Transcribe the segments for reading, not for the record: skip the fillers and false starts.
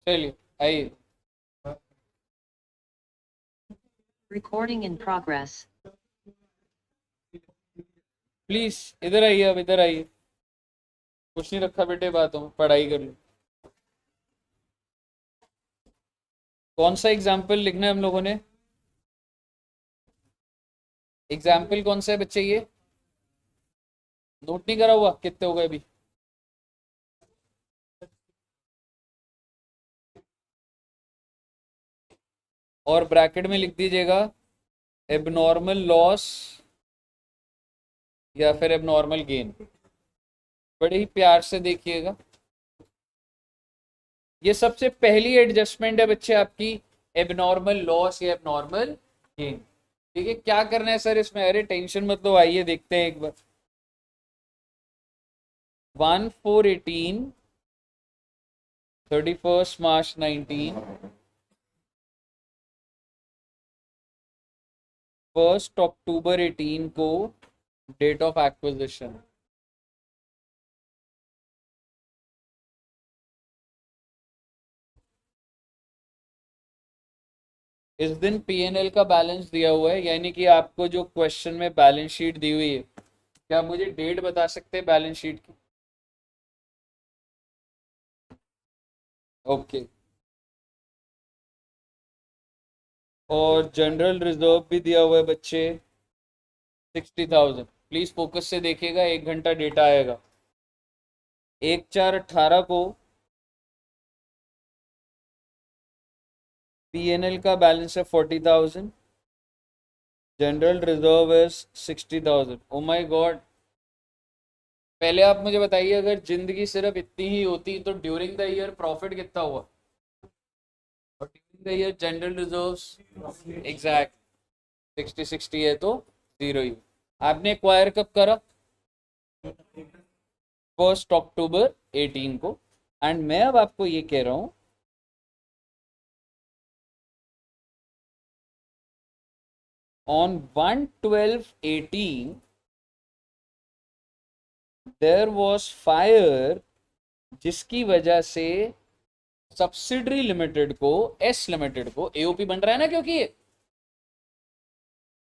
चलिए आइए। Recording in progress. Please इधर आइए, अब इधर आइए। कुछ नहीं रखा बेटे बातों में, पढ़ाई कर लो। कौन सा एग्जाम्पल लिखना है हम लोगों ने? एग्जाम्पल कौन सा है बच्चे? ये नोट नहीं करा हुआ? कितने हो गए अभी? और ब्रैकेट में लिख दीजिएगा एबनॉर्मल लॉस या फिर एबनॉर्मल गेन। बड़े ही प्यार से देखिएगा। ये सबसे पहली एडजस्टमेंट है बच्चे आपकी, एबनॉर्मल लॉस या एबनॉर्मल गेन। ठीक है, क्या करना है सर इसमें? अरे टेंशन मत लो, आइए देखते हैं एक बार। 1/4/18, 31st March 19, 1st October 18 को डेट ऑफ एक्विजिशन। इस दिन पीएनएल का बैलेंस दिया हुआ है, यानी कि आपको जो क्वेश्चन में बैलेंस शीट दी हुई है, क्या आप मुझे डेट बता सकते हैं बैलेंस शीट की? ओके। और जनरल रिजर्व भी दिया हुआ है बच्चे 60,000। प्लीज फोकस से देखिएगा, 1 घंटा डेटा आएगा। 1/4/18 को पीएनएल का बैलेंस है 40,000, जनरल रिजर्व है 60,000। Oh my God. पहले आप मुझे बताइए, अगर जिंदगी सिर्फ इतनी ही होती तो ड्यूरिंग द ईयर प्रॉफिट कितना हुआ? और during the year general reserves exact 60 है तो जीरो ही। आपने एक्वायर कब करा? 1 अक्टूबर 18 को। एंड मैं अब आपको ये कह रहा हूं, ऑन 1/12/18 देयर वॉज फायर, जिसकी वजह से सब्सिडरी लिमिटेड को, एस लिमिटेड को, एओपी बन रहा है ना, क्योंकि ये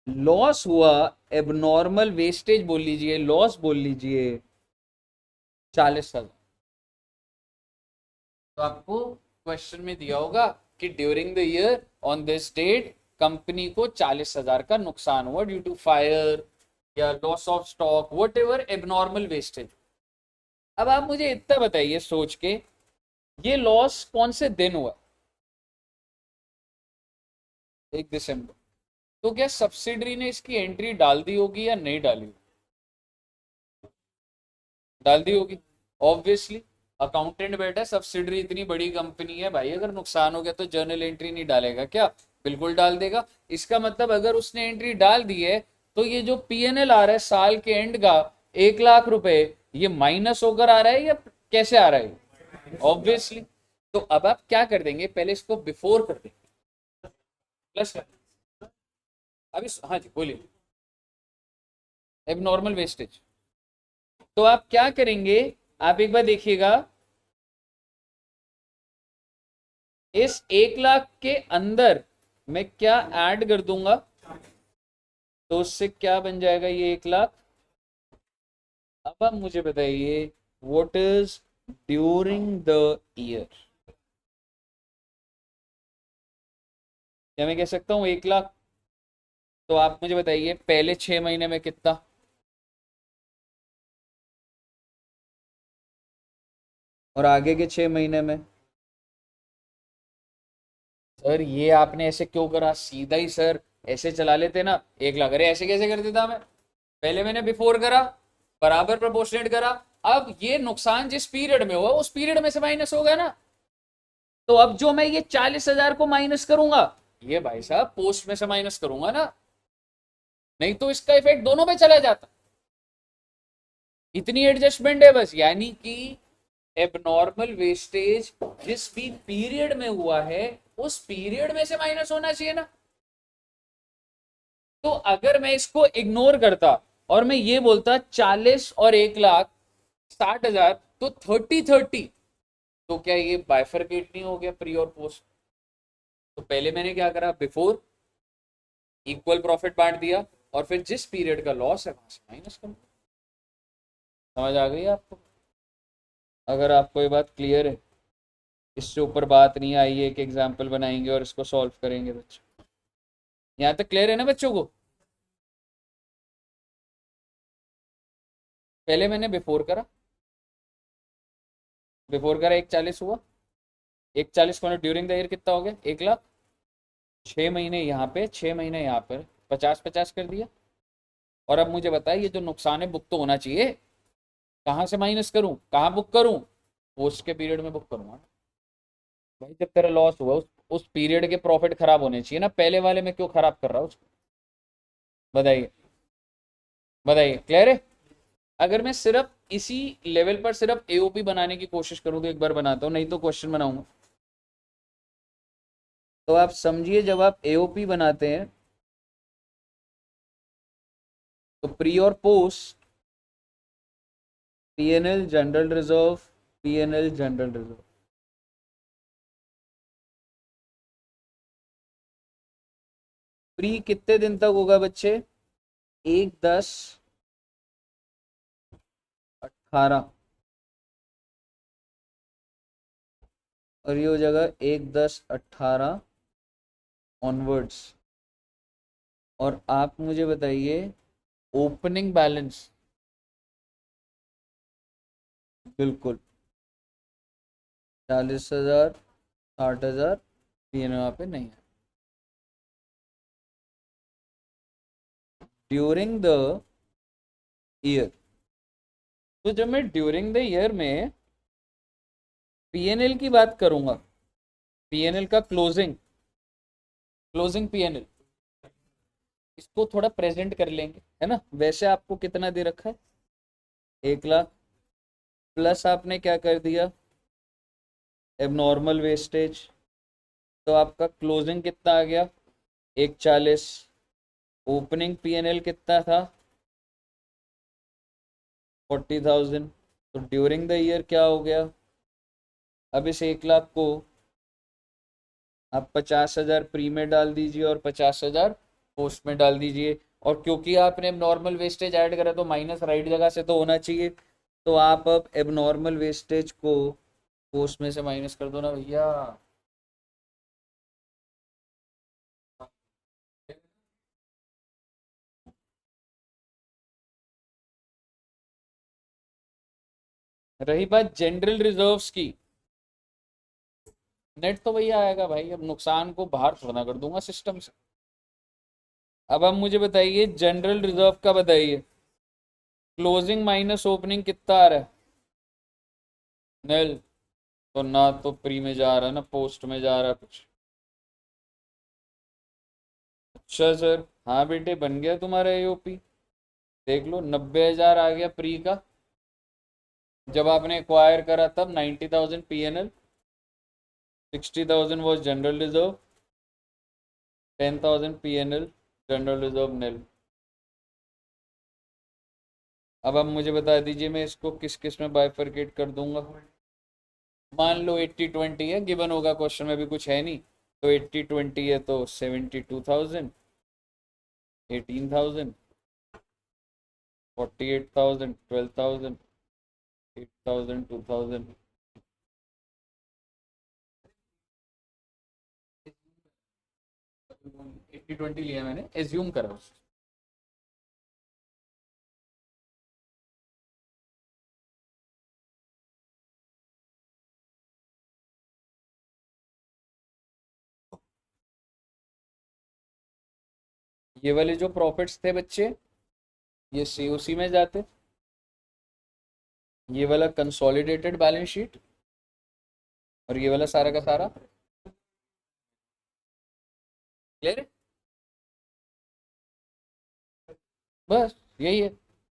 लॉस हुआ। एबनॉर्मल वेस्टेज बोल लीजिए, लॉस बोल लीजिए, 40,000। तो आपको क्वेश्चन में दिया होगा कि during the year on this date company को 40,000 का नुकसान हुआ ड्यू टू फायर या loss of stock, whatever abnormal wastage. अब आप मुझे इतना बताइए सोच के, ये लॉस कौन से दिन हुआ? 1 दिसंबर। तो क्या सब्सिडरी ने इसकी एंट्री डाल दी होगी या नहीं डाली होगी? डाल दी होगी ऑब्वियसली। अकाउंटेंट बैठा है, सब्सिडरी इतनी बड़ी कंपनी है भाई, अगर नुकसान हो गया तो जर्नल एंट्री नहीं डालेगा क्या? बिल्कुल डाल देगा। इसका मतलब अगर उसने एंट्री डाल दी है तो ये जो पीएनएल आ रहा है साल के एंड का 1 लाख रुपए, ये माइनस होकर आ रहा है या कैसे आ रहा है? ऑब्वियसली। तो अब आप क्या कर देंगे, पहले इसको बिफोर कर देंगे, प्लस कर। अभी हाँ जी बोलिए। Abnormal wastage. तो आप क्या करेंगे, आप एक बार देखिएगा, इस 1 लाख के अंदर मैं क्या ऐड कर दूंगा तो उससे क्या बन जाएगा ये 1 लाख। अब आप मुझे बताइए, what is during the year? क्या मैं कह सकता हूँ 1 लाख? तो आप मुझे बताइए पहले 6 महीने में कितना, और आगे के 6 महीने में? सर ये आपने ऐसे क्यों करा? सीधा ही सर ऐसे चला लेते ना 1 लाख। अरे ऐसे कैसे कर देता मैं? पहले मैंने बिफोर करा, बराबर प्रोपोर्शनेट करा। अब ये नुकसान जिस पीरियड में हुआ उस पीरियड में से माइनस होगा ना। तो अब जो मैं ये 40,000 को माइनस करूंगा, ये भाई साहब पोस्ट में से माइनस करूंगा ना, नहीं तो इसका इफेक्ट दोनों पे चला जाता। इतनी एडजस्टमेंट है बस, यानी कि एबनॉर्मल वेस्टेज जिस भी पीरियड में हुआ है उस पीरियड में से माइनस होना चाहिए ना। तो अगर मैं इसको इग्नोर करता और मैं ये बोलता 40 और 1 लाख 60,000, तो 30-30 तो क्या ये बाइफरकेट नहीं हो गया प्री और पोस्ट? तो पहले मैंने क्या करा, बिफोर इक्वल प्रॉफिट बांट दिया, और फिर जिस पीरियड का लॉस है वहां से माइनस कर। समझ आ गई आपको? अगर आपको ये बात क्लियर है, इससे ऊपर बात नहीं आई है, एक एग्जाम्पल बनाएंगे और इसको सॉल्व करेंगे बच्चों। यहाँ तक क्लियर है ना बच्चों को? पहले मैंने बिफोर करा 140 हुआ, 140 को ड्यूरिंग द ईयर कितना हो गया, 1 लाख। 6 महीने यहाँ पे, 6 महीने यहाँ पर, 50-50 कर दिया। और अब मुझे बताइए, ये जो नुकसान है बुक तो होना चाहिए, कहाँ से माइनस करूँ, कहाँ बुक करूँ? पोस्ट के पीरियड में बुक करूँगा भाई। जब तेरा लॉस हुआ उस पीरियड के प्रॉफिट खराब होने चाहिए ना, पहले वाले में क्यों खराब कर रहा हूँ उसको? बताइए, बताइए, क्लियर है? अगर मैं सिर्फ इसी लेवल पर सिर्फ एओपी बनाने की कोशिश करूँ, तो एक बार बनाता हूँ, नहीं तो क्वेश्चन बनाऊंगा। तो आप समझिए, जब आप एओपी बनाते हैं तो प्री और post, PNL general reserve, PNL general reserve, pre कितने दिन तक होगा बच्चे? 1/10/18, और ये हो जाएगा 1/10/18 ऑनवर्ड्स। और आप मुझे बताइए, ओपनिंग बैलेंस, बिल्कुल 40,000, 60,000, पीएनएल वहाँ पे नहीं है। ड्यूरिंग द ईयर, तो जब मैं ड्यूरिंग द ईयर में पीएनएल की बात करूंगा, पीएनएल का क्लोजिंग पीएनएल, इसको थोड़ा प्रेजेंट कर लेंगे, है ना? वैसे आपको कितना दे रखा है, 1 लाख, प्लस आपने क्या कर दिया, एबनॉर्मल वेस्टेज, तो आपका क्लोजिंग कितना आ गया, 140। ओपनिंग पीएनएल कितना था, 40,000। तो ड्यूरिंग द ईयर क्या हो गया, अब इस 1 लाख को आप 50,000 प्री में डाल दीजिए और 50,000 पोस्ट में डाल दीजिए। और क्योंकि आपने एबनॉर्मल वेस्टेज ऐड करा, तो माइनस राइट जगह से तो होना चाहिए, तो आप अब एबनॉर्मल वेस्टेज को पोस्ट में से माइनस कर दो ना भैया। रही बात जनरल रिजर्व्स की, नेट तो भैया आएगा भाई, अब नुकसान को बाहर थोड़ा कर दूंगा सिस्टम से। अब आप मुझे बताइए, जनरल रिजर्व का बताइए, क्लोजिंग माइनस ओपनिंग कितना आ रहा है, नेल। तो ना तो प्री में जा रहा है ना पोस्ट में जा रहा है कुछ। अच्छा सर, हाँ बेटे, बन गया तुम्हारा एओपी। देख लो, 90,000 आ गया प्री का, जब आपने एक्वायर करा तब 90,000 PNL, 60,000 was general reserve, 10,000 PNL general reserve nail. अब आप मुझे बता दीजिए, मैं इसको किस किस में बाइफरकेट कर दूंगा। मान लो 80-20 है, गिवन होगा क्वेश्चन में, भी कुछ है नहीं, तो 80-20 है तो 72,000, 18,000, 48,000, 12,000, 8,000, 2,000। 80-20 लिया मैंने, एज्यूम करा उसको। ये वाले जो प्रॉफिट्स थे बच्चे, ये सीओसी में जाते, ये वाला कंसोलिडेटेड बैलेंस शीट, और ये वाला सारा का सारा क्लियर है? बस यही है।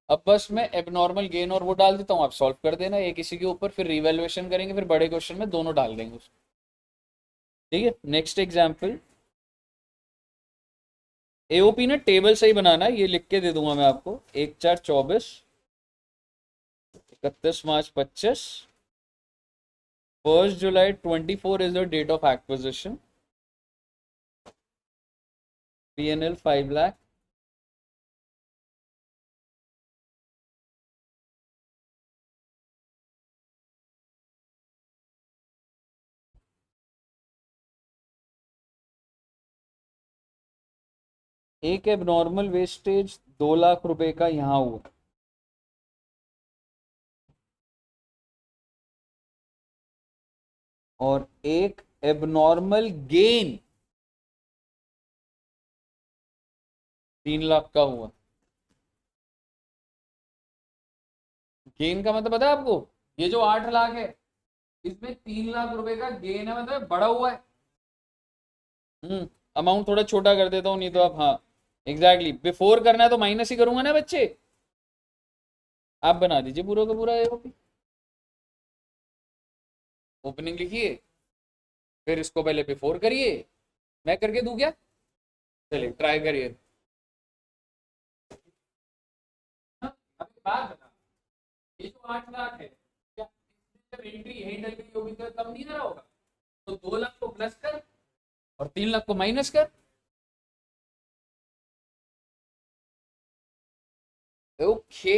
अब बस मैं एबनॉर्मल गेन और वो डाल देता हूँ, आप सॉल्व कर देना एक इसी के ऊपर, फिर रिवैल्यूएशन करेंगे, फिर बड़े क्वेश्चन में दोनों डाल देंगे उसको। ठीक है, नेक्स्ट एग्जाम्पल। एओपी ना टेबल से ही बनाना है, ये लिख के दे दूंगा मैं आपको, 1/4/24, 31 मार्च 25, 1st July 24 is the date of acquisition. P&L 5 lakh. एक एबनॉर्मल वेस्टेज 2 लाख रुपए का यहाँ हुआ, और एक एबनॉर्मल गेन 3 लाख का हुआ। गेन का मतलब पता है आपको, ये जो 8 लाख है इसमें 3 लाख रुपए का गेन है, मतलब बड़ा हुआ है। अमाउंट थोड़ा छोटा कर देता हूँ, नहीं तो आप, हाँ एग्जैक्टली बिफोर करना है तो माइनस ही करूंगा ना बच्चे। आप बना दीजिए पूरा का पूरा एओपी। ओपनिंग लिखिए, फिर इसको पहले बिफोर करिए, मैं करके दूं क्या? चलिए ट्राई करिए। हाँ, अभी बात बता, ये जो 8 लाख है, क्या जब एंट्री यही डल गई होगी तो कम नहीं आ रहा होगा? तो 2 लाख को प्लस कर और 3 लाख को माइनस कर। ओके,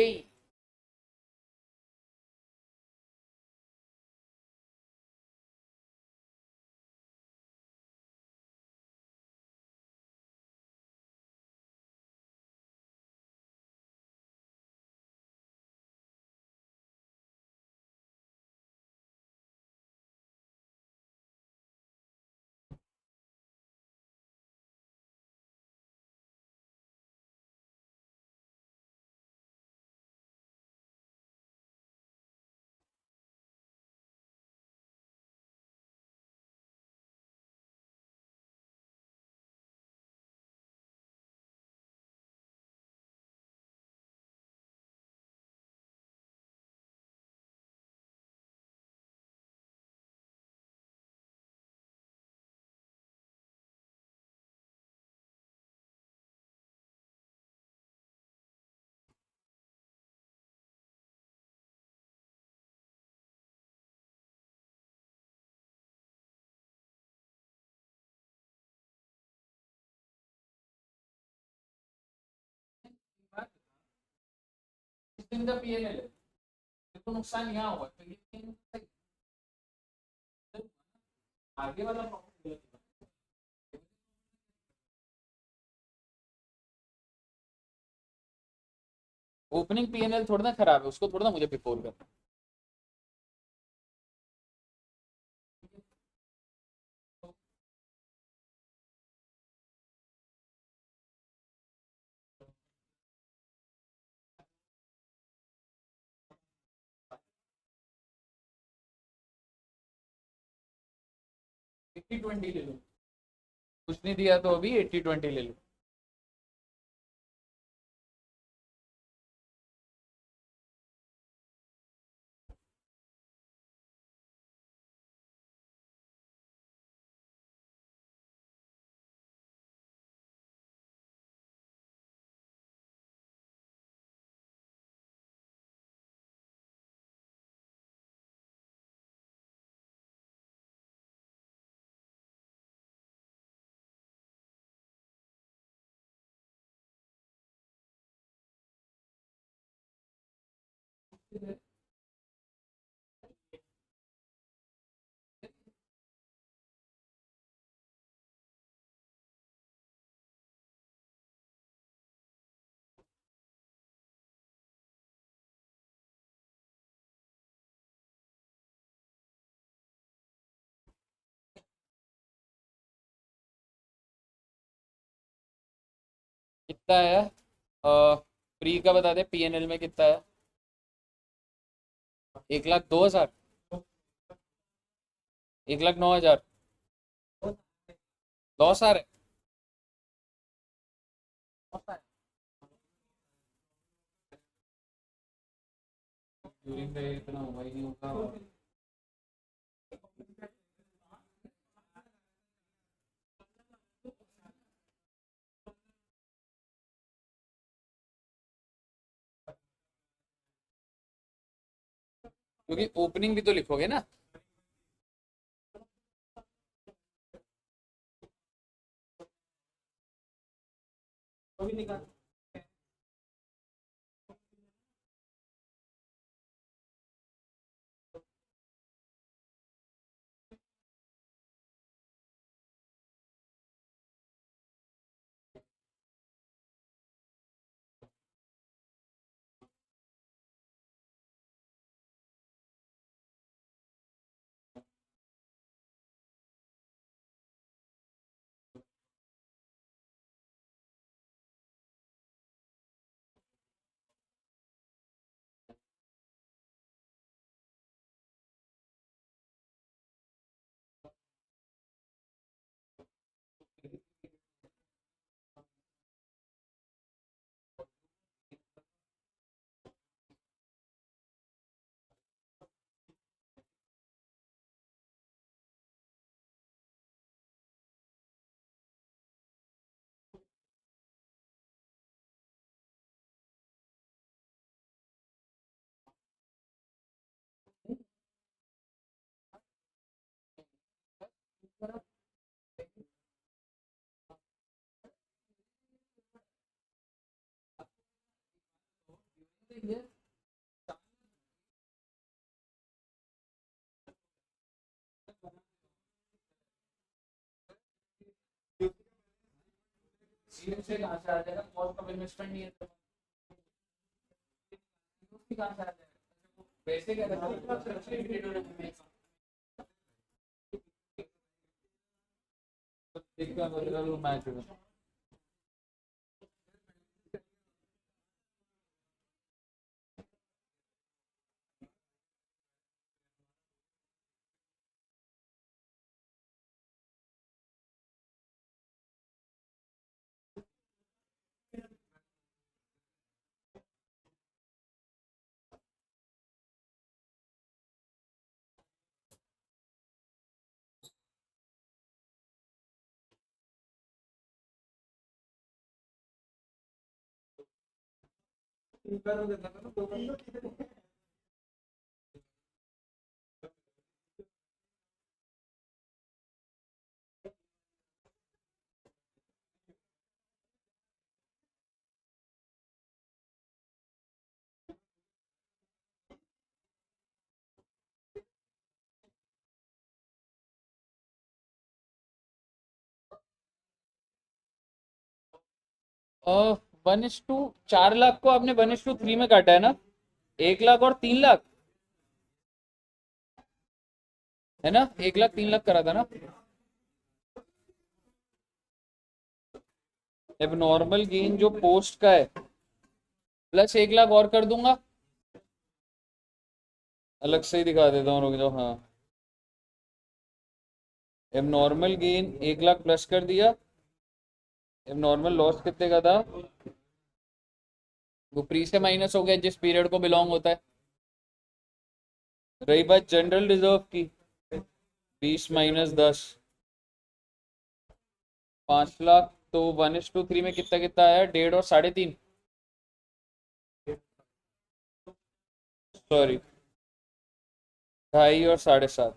इस दिन का पीएनएल है, देखो नुकसान यहाँ हुआ तो ये सही, आगे वाला प्रॉफिट। ओपनिंग पीएनएल थोड़ा ना खराब है, उसको थोड़ा ना मुझे बिफोर करना। 80-20 ले लो, कुछ नहीं दिया तो अभी 80-20 ले लो। कितना है? प्री का बता दे, पीएनएल में कितना है? 1,02,000, 1,09,000 लॉस आ रहा है। ड्यूरिंग द इतना हुआ ही नहीं होगा। क्योंकि ओपनिंग भी तो लिखोगे ना। से कहाँ से आ जाएगा? कॉस्ट ऑफ इन्वेस्टमेंट नहीं है तो कहाँ से आ जाएगा? पैसे क्या मैच होगा। वन इज टू 4 लाख को आपने 1:3 में काटा है ना? 1 लाख और 3 लाख है ना? 1 लाख 3 लाख करा था ना? अब नॉर्मल गेन जो पोस्ट का है प्लस 1 लाख और कर दूंगा, अलग से ही दिखा देता हूँ, रुक जाओ। हाँ, अब नॉर्मल गेन 1 लाख प्लस कर दिया। अब नॉर्मल लॉस कितने का था? वो प्री से माइनस हो गया जिस पीरियड को बिलोंग होता है। रही बात जनरल रिजर्व की, 20 - 10 5 लाख, तो 1:3 में कितना कितना आया? 1.5 और 3.5, सॉरी 2.5 और 7.5।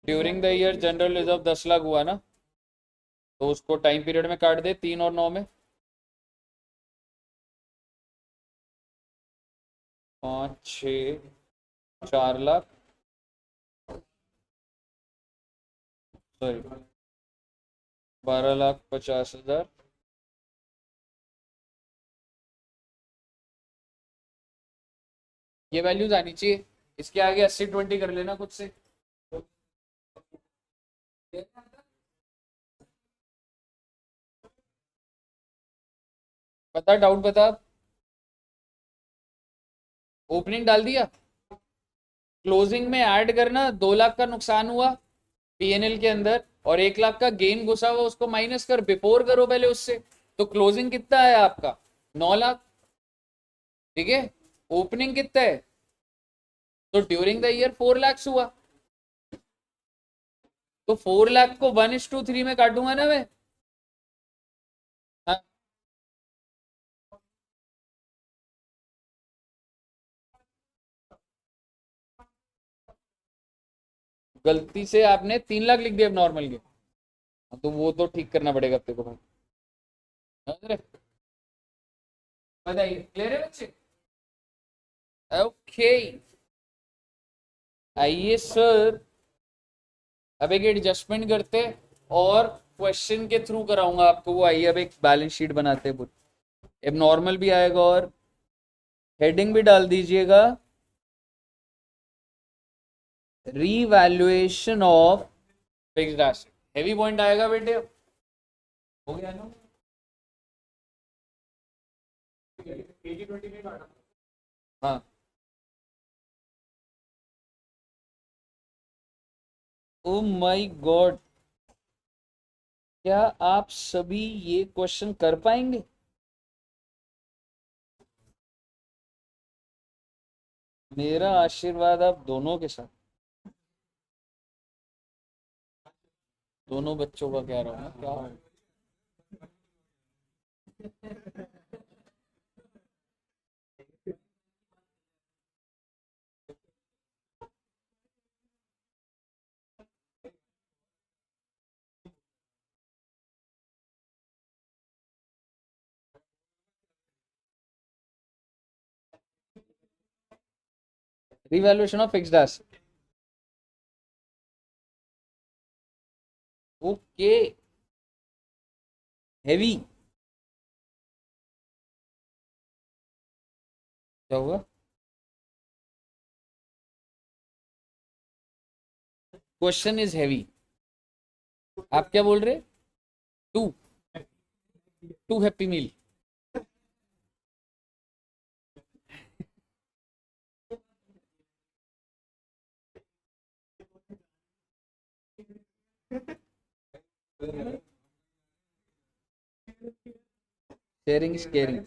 During the year general reserve 10 lakh हुआ ना, तो उसको टाइम पीरियड में काट दे 3 और 9 में। 5, 6, 4 लाख, सॉरी 12,50,000। ये वैल्यूज आनी चाहिए। इसके आगे 80-20 कर लेना खुद से। बता, डाउट बता। ओपनिंग डाल दिया, क्लोजिंग में ऐड करना। 2 लाख का नुकसान हुआ पीएनएल के अंदर और 1 लाख का गेन घुसा हुआ, उसको माइनस कर, बिफोर करो पहले उससे। तो क्लोजिंग कितना है आपका? 9 लाख, ठीक है। ओपनिंग कितना है? तो ड्यूरिंग द ईयर 4 लाख हुआ, तो 4 लाख को 1:3 में काटूंगा ना मैं। हाँ, गलती से आपने 3 लाख लिख दिया नॉर्मल के। तो वो तो ठीक करना पड़ेगा अपने को भाई। समझ रहे? बताइए, क्लियर है बच्चे? ओके, आइए सर, अब एक एडजस्टमेंट करते और क्वेश्चन के थ्रू कराऊंगा आपको वो। आइए अब एक बैलेंस शीट बनाते हैं पूरी। अब नॉर्मल भी आएगा और हेडिंग भी डाल दीजिएगा, revaluation of fixed asset. Heavy point आएगा बेटे। हो गया ना? हाँ, ओ माय गॉड, क्या आप सभी ये क्वेश्चन कर पाएंगे? मेरा आशीर्वाद आप दोनों के साथ, दोनों बच्चों का कह रहा हूँ मैं, क्या revaluation of fixed asset. Okay, heavy, क्या हुआ? Question is heavy. आप क्या बोल रहे? Two, two happy meal. Sharing is caring.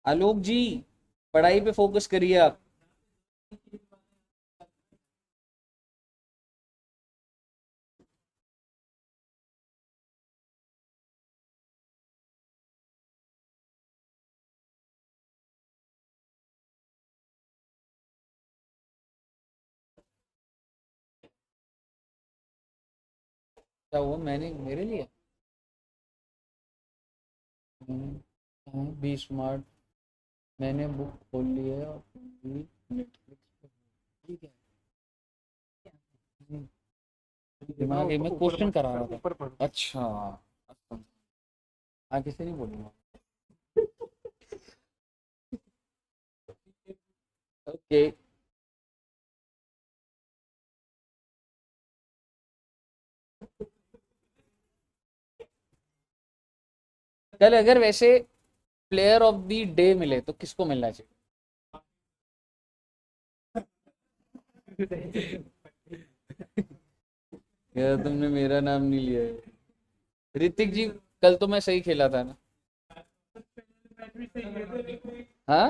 Alok ji, पढ़ाई पे फोकस करिए आप। क्या हुआ? मैंने मेरे लिए बी स्मार्ट, मैंने बुक खोल ली है और नेटफ्लिक्स पे। ठीक है, दिमाग में क्वेश्चन करा रहा था। अच्छा, आगे से नहीं बोलूंगा। ओके, कल अगर वैसे प्लेयर ऑफ द डे मिले तो किसको मिलना चाहिए? यार तुमने मेरा नाम नहीं लिया है। ऋतिक जी, कल तो मैं सही खेला था ना? हाँ,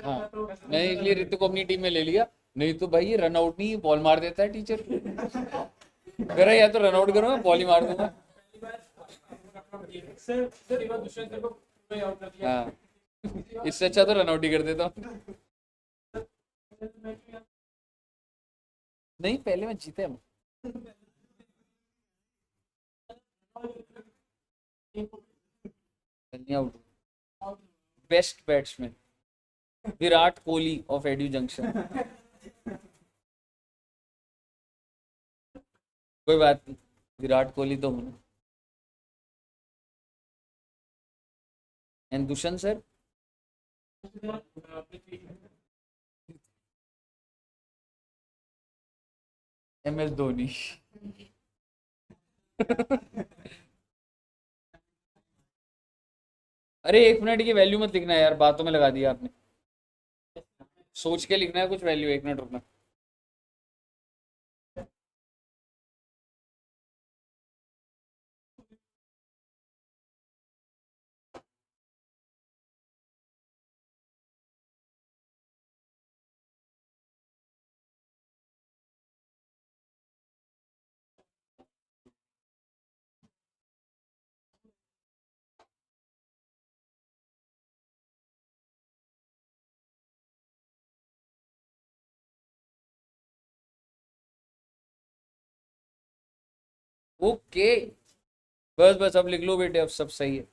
हाँ, मैं इसलिए ऋतिक को अपनी टीम में ले लिया। नहीं तो भाई ये रन आउट नहीं, बॉल मार देता है टीचर। कह रहा या तो रन आउट करो, मैं बॉल ही मार दूंगा। हाँ, इससे अच्छा तो रन आउट ही कर देता हूँ। नहीं, पहले में जीते हम। Out, best batsman Virat Kohli of edu junction. कोई बात नहीं, विराट कोहली तो हूँ। And Dushyant sir, MS Dhoni. अरे 1 मिनट की वैल्यू मत लिखना यार, बातों में लगा दिया आपने। सोच के लिखना है कुछ वैल्यू, 1 मिनट रुकना। ओके, बस बस अब लिख लो बेटे, अब सब सही है।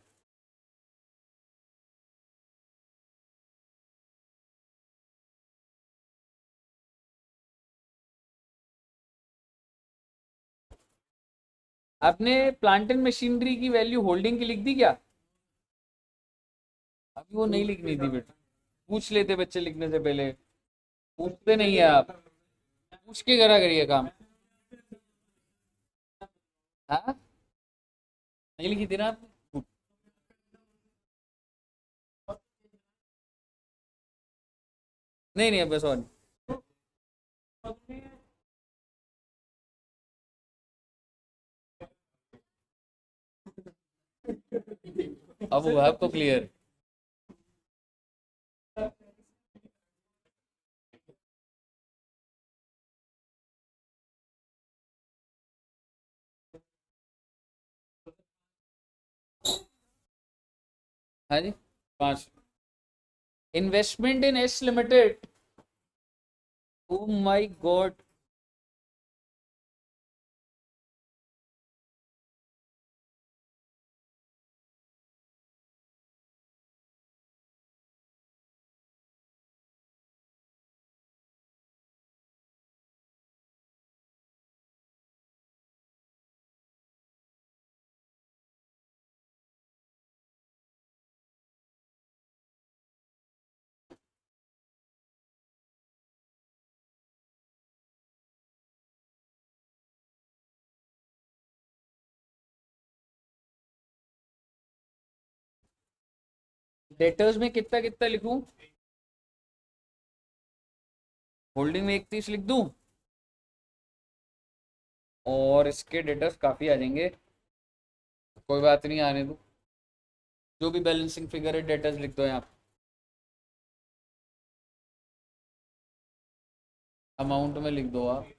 आपने प्लांट एंड मशीनरी की वैल्यू होल्डिंग की लिख दी क्या? अभी वो नहीं लिखनी थी बेटा, पूछ लेते बच्चे लिखने से पहले, पूछते नहीं है आप, पूछ के करा करिए काम। हाँ, नहीं लिखी थी ना आपने? नहीं नहीं, बस और अब वो आपको क्लियर। हाँ जी, 5। Investment in S limited, oh my God. Debtors में कितना कितना लिखूं? होल्डिंग में 31 लिख दूं, और इसके डेटर्स काफी आ जाएंगे, कोई बात नहीं, आने दो। जो भी बैलेंसिंग फिगर है डेटर्स लिख दो यहाँ पे। अमाउंट में लिख दो आप।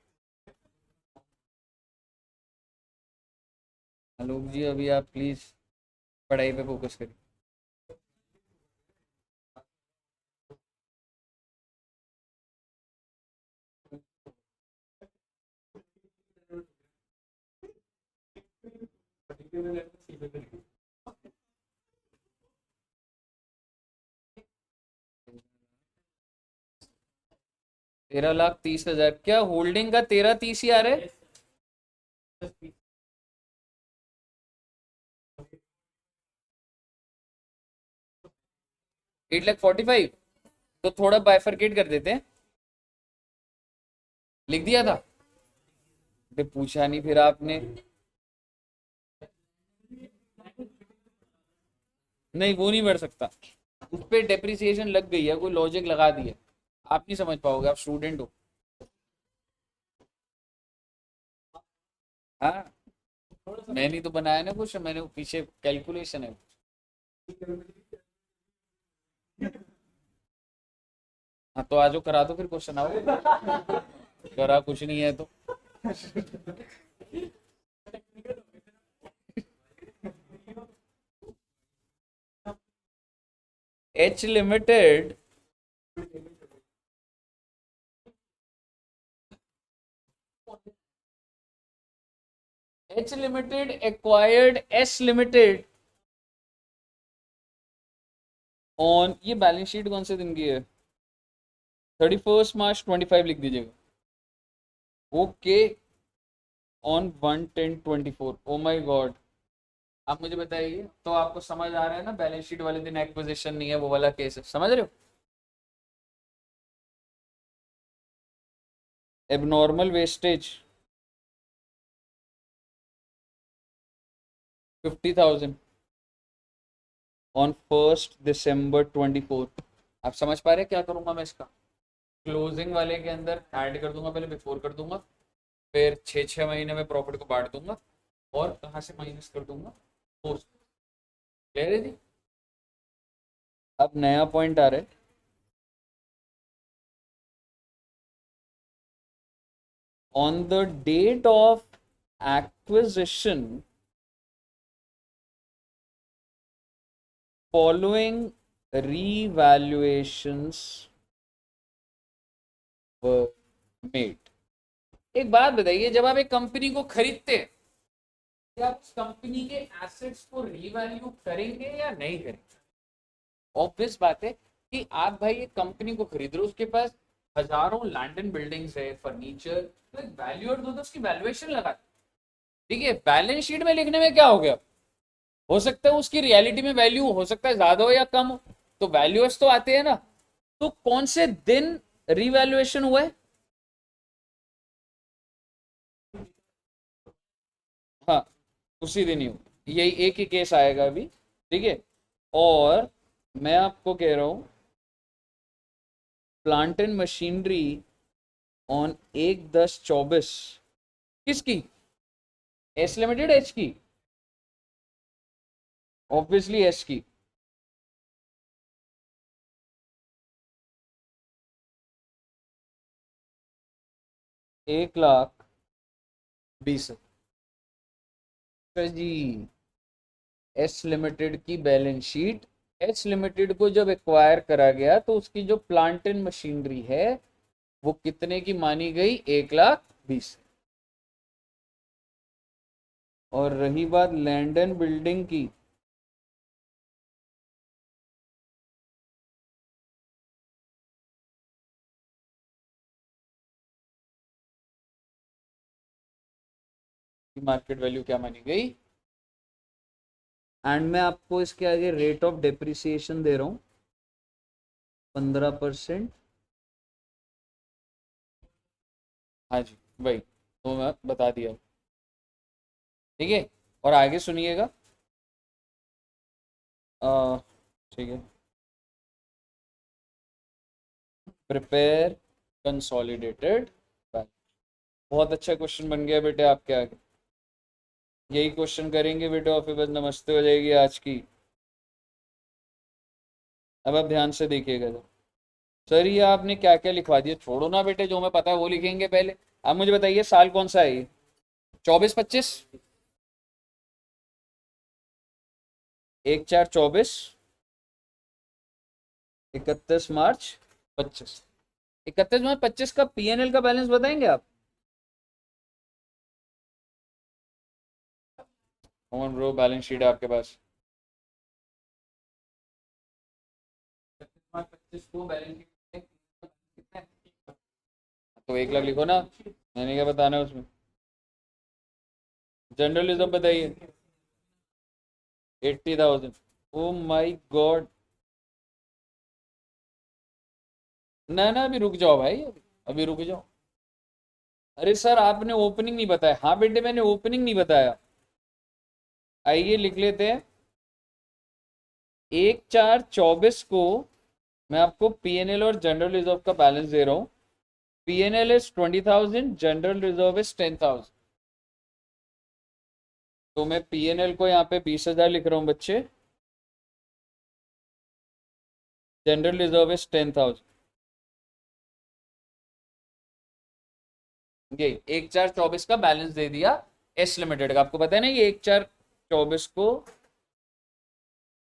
आलोक जी अभी आप प्लीज पढ़ाई पे फोकस करिए। 13,30,000 क्या होल्डिंग का? 13,30 ही आ रहा है। 8,45,000, तो थोड़ा बाइफरकेट कर देते हैं। लिख दिया था, फिर पूछा नहीं फिर आपने। नहीं वो नहीं बढ़ सकता, उस पर डेप्रिसिएशन लग गई है, कोई लॉजिक लगा दिया, आप नहीं समझ पाओगे, आप स्टूडेंट हो। हाँ, मैंने तो बनाया ना कुछ, मैंने वो पीछे कैलकुलेशन है। हाँ तो आज करा दो फिर, क्वेश्चन आओ, करा कुछ नहीं है तो। H limited acquired S limited on, ये बैलेंस शीट कौन से दिन की है? 31 मार्च 25 लिख दीजिएगा। Okay, on 1/10/24। Oh my God. आप मुझे बताइए, तो आपको समझ आ रहा है ना, बैलेंस शीट वाले दिन एक्विजिशन नहीं है, वो वाला केस है, समझ रहे हो? Abnormal wastage 50,000 on 1 December 24। आप समझ पा रहे हैं क्या करूंगा मैं इसका? क्लोजिंग वाले के अंदर ऐड कर दूंगा, पहले बिफोर कर दूंगा, फिर 6 6 महीने में प्रॉफिट को बांट दूंगा, और कहाँ से माइनस कर दूंगा, पोस्ट। क्लियर है जी? अब नया पॉइंट आ रहा है, on the date of acquisition following revaluations were made। एक बात बताइए, जब आप एक कंपनी को खरीदते हैं कि आप उस कंपनी के एसेट्स को रीवैल्यू करेंगे या नहीं करेंगे। ऑब्वियस बात है कि आप भाई एक कंपनी को खरीद रहे हो, उसके पास हजारों लैंड एंड बिल्डिंग्स है, फर्नीचर, तो एक वैल्यूअर दो तो उसकी वैल्यूएशन लगा। ठीक है, बैलेंस शीट में लिखने में क्या हो गया, हो सकता है उसकी रियलिटी में वैल्यू हो सकता है ज्यादा हो या कम हो, तो वैल्यूअर्स तो आते हैं ना। तो कौन से दिन रिवैल्यूएशन हुआ है? हाँ, उसी दिन ही हो, यही एक ही केस आएगा अभी। ठीक है, और मैं आपको कह रहा हूं प्लांट एंड मशीनरी ऑन 1/10/24 किसकी, एस लिमिटेड एच की, ऑब्वियसली एस की। 1,20,000 जी। एस लिमिटेड की बैलेंस शीट, एस लिमिटेड को जब एक्वायर करा गया तो उसकी जो प्लांट एंड मशीनरी है वो कितने की मानी गई, 1,20,000। और रही बात लैंड एंड बिल्डिंग की, मार्केट वैल्यू क्या मानी गई। एंड मैं आपको इसके आगे रेट ऑफ डेप्रिसिएशन दे रहा हूं 15%। हाँ जी, वही तो मैं बता दिया। ठीक है, और आगे सुनिएगा। ठीक है, प्रिपेयर कंसोलिडेटेड। बहुत अच्छा क्वेश्चन बन गया बेटे आपके आगे, यही क्वेश्चन करेंगे बेटे और फिर बस नमस्ते हो जाएगी आज की। अब आप ध्यान से देखिएगा तो, सर ये आपने क्या क्या लिखवा दिया, छोड़ो ना बेटे, जो हमें पता है वो लिखेंगे पहले। आप मुझे बताइए साल कौन सा है ये, 24-25, 1/4/24, 31 मार्च 25। 31 मार्च 25 का पीएनएल का बैलेंस बताएंगे आप? कौन ब्रो, बैलेंस शीट है आपके पास? 31 मार्च 25 को बैलेंस शीट कितना है? तो 1 लाख लिखो ना, मैंने क्या बताना है उसमें। जनरल रिजर्व बताइए, 80,000। ओ माई गॉड, ना ना अभी रुक जाओ भाई, अभी रुक जाओ। अरे सर आपने ओपनिंग नहीं बताया, हाँ बेटे मैंने ओपनिंग नहीं बताया। आइए लिख लेते हैं, 1/4/24 को मैं आपको पीएनएल और जनरल रिजर्व का बैलेंस दे रहा हूँ। PNL is 20,000, general reserve is 10,000। तो मैं पीएनएल को यहाँ पे 20,000 लिख रहा हूँ बच्चे, जनरल रिजर्व इज 10,000। ये 1/4/24 का बैलेंस दे दिया एस लिमिटेड का, आपको पता है ना ये 1/4/24 को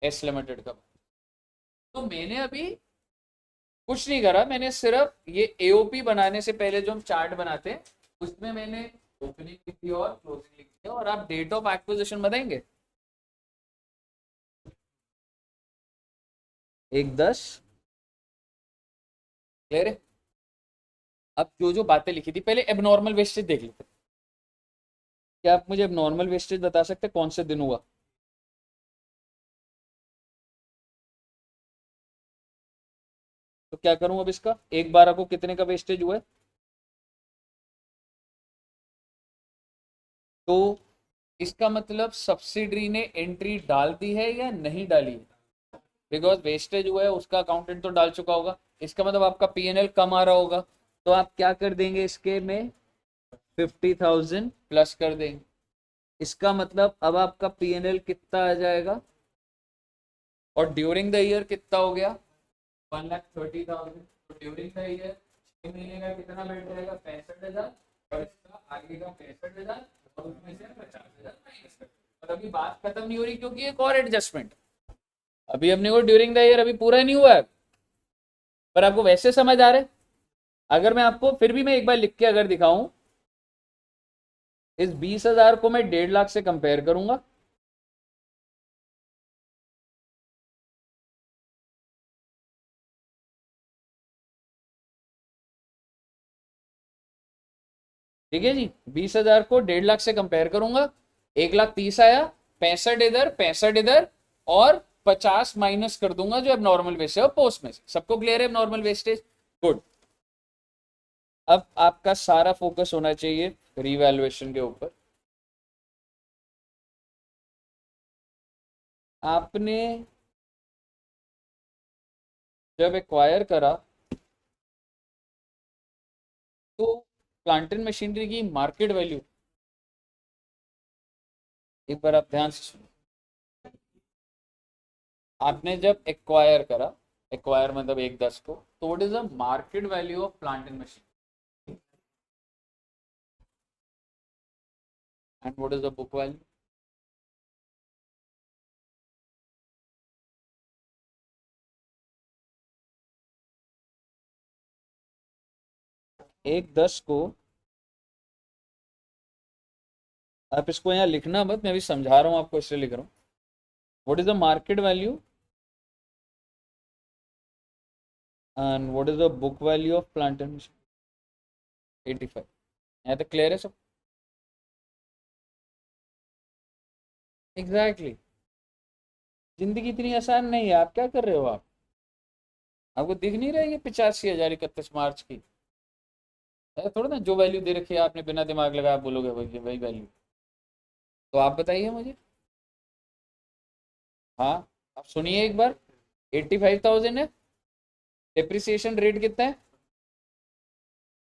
एस लिमिटेड का। तो मैंने अभी कुछ नहीं करा, मैंने सिर्फ ये एओपी बनाने से पहले जो हम चार्ट बनाते हैं उसमें मैंने ओपनिंग लिखी और क्लोजिंग लिखी, और आप डेट ऑफ एक्विजिशन बताएंगे 1/10। क्लियर है? अब जो जो बातें लिखी थी, पहले एबनॉर्मल वेस्टेज देख लेते हैं। क्या आप मुझे एबनॉर्मल वेस्टेज बता सकते हैं कौन से दिन हुआ? तो क्या करूं अब इसका, 1/12 को कितने का वेस्टेज हुआ है? तो इसका मतलब सब्सिडरी ने एंट्री डाल दी है या नहीं डाली है? बिकॉज वेस्टेज हुआ है उसका अकाउंटेंट तो डाल चुका होगा, इसका मतलब आपका पीएनएल कम आ रहा होगा। तो आप क्या कर देंगे इसके में, 50,000 प्लस कर देंगे। इसका मतलब अब आपका पीएनएल कितना आ जाएगा, और ड्यूरिंग द ईयर कितना हो गया, 1,30,000। तो ड्यूरिंग द ईयर 6 महीने का कितना बैठ जाएगा, 65,000, और इसका आगे का 65,000, और उसमें से 50,000 माइनस कर। और अभी बात खत्म नहीं हो रही क्योंकि एक और एडजस्टमेंट, अभी अपने को ड्यूरिंग द ईयर अभी पूरा नहीं हुआ है, पर आपको वैसे समझ आ रहा है। अगर मैं आपको फिर भी मैं एक बार लिख के अगर दिखाऊं, इस 20,000 को मैं 1.5 लाख से कंपेयर करूंगा, ठीक है जी। 20,000 को 1.5 लाख से कंपेयर करूंगा, 1,30,000 आया, 65 इधर और 50 माइनस कर दूंगा जो अब नॉर्मल वेस्ट है और पोस्ट में से। सबको क्लियर है नॉर्मल वेस्टेज? गुड। अब आपका सारा फोकस होना चाहिए रीवैल्यूएशन के ऊपर। आपने जब एक्वायर करा तो प्लांट एंड मशीनरी की मार्केट वैल्यू, एक बार आप ध्यान से सुनो, आपने जब एक्वायर करा, एक्वायर मतलब 1/10 को, तो what is the market value of plant and machine and what is the book value? एक 10 को, आप इसको यहाँ लिखना मत, मैं अभी समझा रहा हूँ आपको इसलिए लिख रहा हूँ। What is the market value and what is the book value of plant and machine? 85। यहाँ तक क्लियर है सब? Exactly exactly. जिंदगी इतनी आसान नहीं है। आप क्या कर रहे हो? आपको दिख नहीं रहा है ये 85,000 31 मार्च की? ऐसा थोड़ा ना जो वैल्यू दे रखी है आपने बिना दिमाग लगाए आप बोलोगे वही वही वैल्यू। तो आप बताइए मुझे। हाँ, आप सुनिए एक बार। 85,000 है, डिप्रिसिएशन रेट कितना है?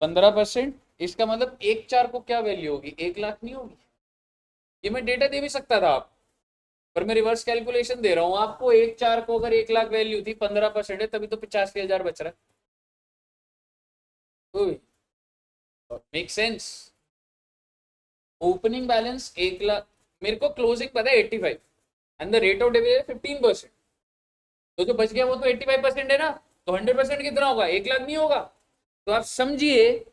15%। इसका मतलब 1/4 को क्या वैल्यू होगी? 1 लाख नहीं होगी? ये मैं डेटा दे भी सकता था आप, पर मैं रिवर्स कैलकुलेशन दे रहा हूँ आपको। 1/4 को अगर 1 लाख वैल्यू थी, 15% है, तभी तो 85,000 बच रहा है। Make sense? Opening balance 1 lakh, मेरे को क्लोजिंग पता है 85 and the rate of dividend 15%, तो जो बच गया वो तो 85% है ना। तो 100% कितना होगा? 1 लाख नहीं होगा? तो आप समझिए,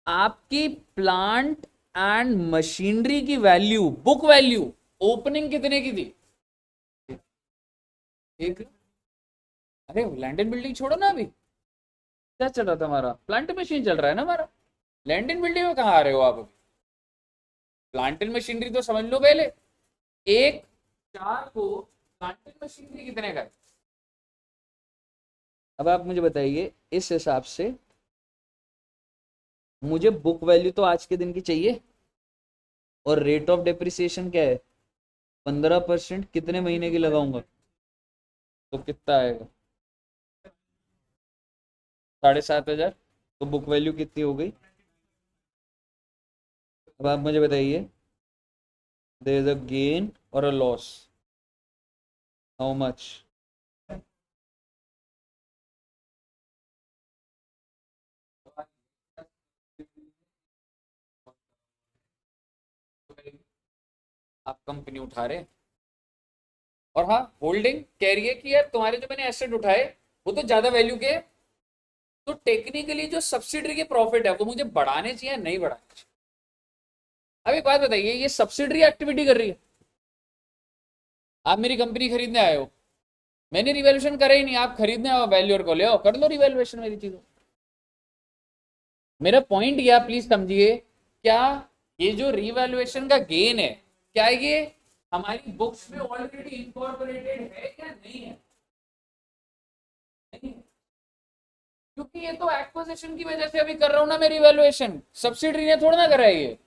आपकी प्लांट एंड मशीनरी की वैल्यू, बुक वैल्यू ओपनिंग कितने की थी? एक। अरे लैंड एंड बिल्डिंग छोड़ो ना, अभी क्या चल रहा था हमारा? प्लांट मशीन चल रहा है ना हमारा। लैंड एंड बिल्डिंग में कहाँ आ रहे हो आप अभी? प्लांट एंड मशीनरी तो समझ लो पहले। 1/4 को प्लांट एंड मशीनरी कितने का है? अब आप मुझे बताइए, इस हिसाब से मुझे बुक वैल्यू तो आज के दिन की चाहिए, और रेट ऑफ डेप्रिसिएशन क्या है? 15%। कितने महीने की लगाऊंगा? तो कितना आएगा? 7,500। तो बुक वैल्यू कितनी हो गई? अब आप मुझे बताइए, देयर इज अ गेन और अ लॉस, हाउ मच? आप कंपनी उठा रहे हैं, और हाँ होल्डिंग कह रही है कि यार तुम्हारे जो मैंने एसेट उठाए वो तो ज्यादा वैल्यू के हैं, तो टेक्निकली जो सब्सिडरी के प्रॉफिट है वो मुझे बढ़ाने चाहिए नहीं बढ़ाने चाहिए? अब एक बात बताइए, ये सब्सिडरी एक्टिविटी कर रही है, आप मेरी कंपनी खरीदने आए हो, मैंने रिवैल्यूएशन करा ही नहीं, आप खरीदने आओ, वैल्यूअर को ले आओ, कर लो रिवैल्यूएशन मेरी चीजों। मेरा पॉइंट ये आप प्लीज समझिए, क्या ये जो रिवैल्यूएशन का गेन है, क्या ये हमारी बुक्स में ऑलरेडी इनकॉर्पोरेटेड है क्या? नहीं है, नहीं है। क्योंकि ये तो एक्विजिशन की वजह से अभी कर रहा हूं ना मैं रिवैल्यूएशन, सब्सिडरी ने थोड़ा ना करा है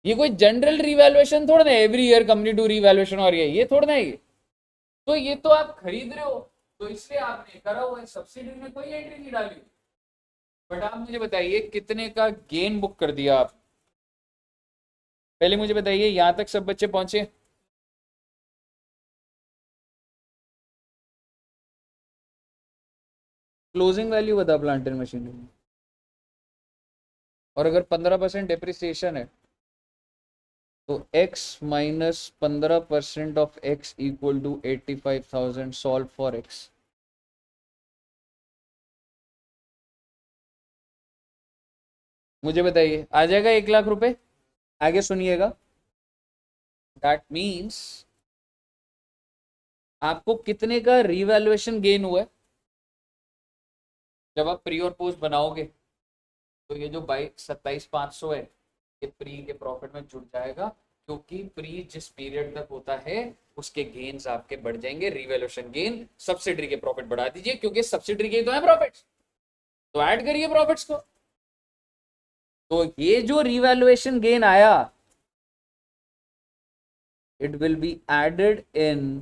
ये कोई जनरल रिवैल्यूएशन थोड़ा ना, every year company to revaluation, और ये थोड़ा ना है ये। तो ये तो आप खरीद रहे हो, तो इसलिए आपने करा हुआ है, सब्सिडी में कोई एंट्री नहीं डाली। बट आप मुझे बताइए कितने का गेन बुक कर दिया आप? पहले मुझे बताइए, यहां तक सब बच्चे पहुंचे? क्लोजिंग वैल्यू बता प्लांट एंड मशीनरी में। और अगर 15% डिप्रिसिएशन है, तो x minus 15% of x equal to 85,000। Solve for x। मुझे बताइए, आ जाएगा 1 लाख रुपए? आगे सुनिएगा। दैट मीन्स आपको कितने का रिवैल्यूएशन गेन हुआ है जब आप प्री और पोस्ट बनाओगे? तो ये जो 27,500 है, ये प्री के प्रॉफिट में जुड़ जाएगा, क्योंकि प्री जिस पीरियड तक होता है उसके गेन्स आपके बढ़ जाएंगे। रिवैल्यूएशन गेन सब्सिडरी के प्रॉफिट बढ़ा दीजिए, क्योंकि सब्सिडरी के तो है प्रॉफिट्स, तो ऐड करिए प्रॉफिट्स को। तो ये जो रिवैल्यूएशन गेन आया, it will be added in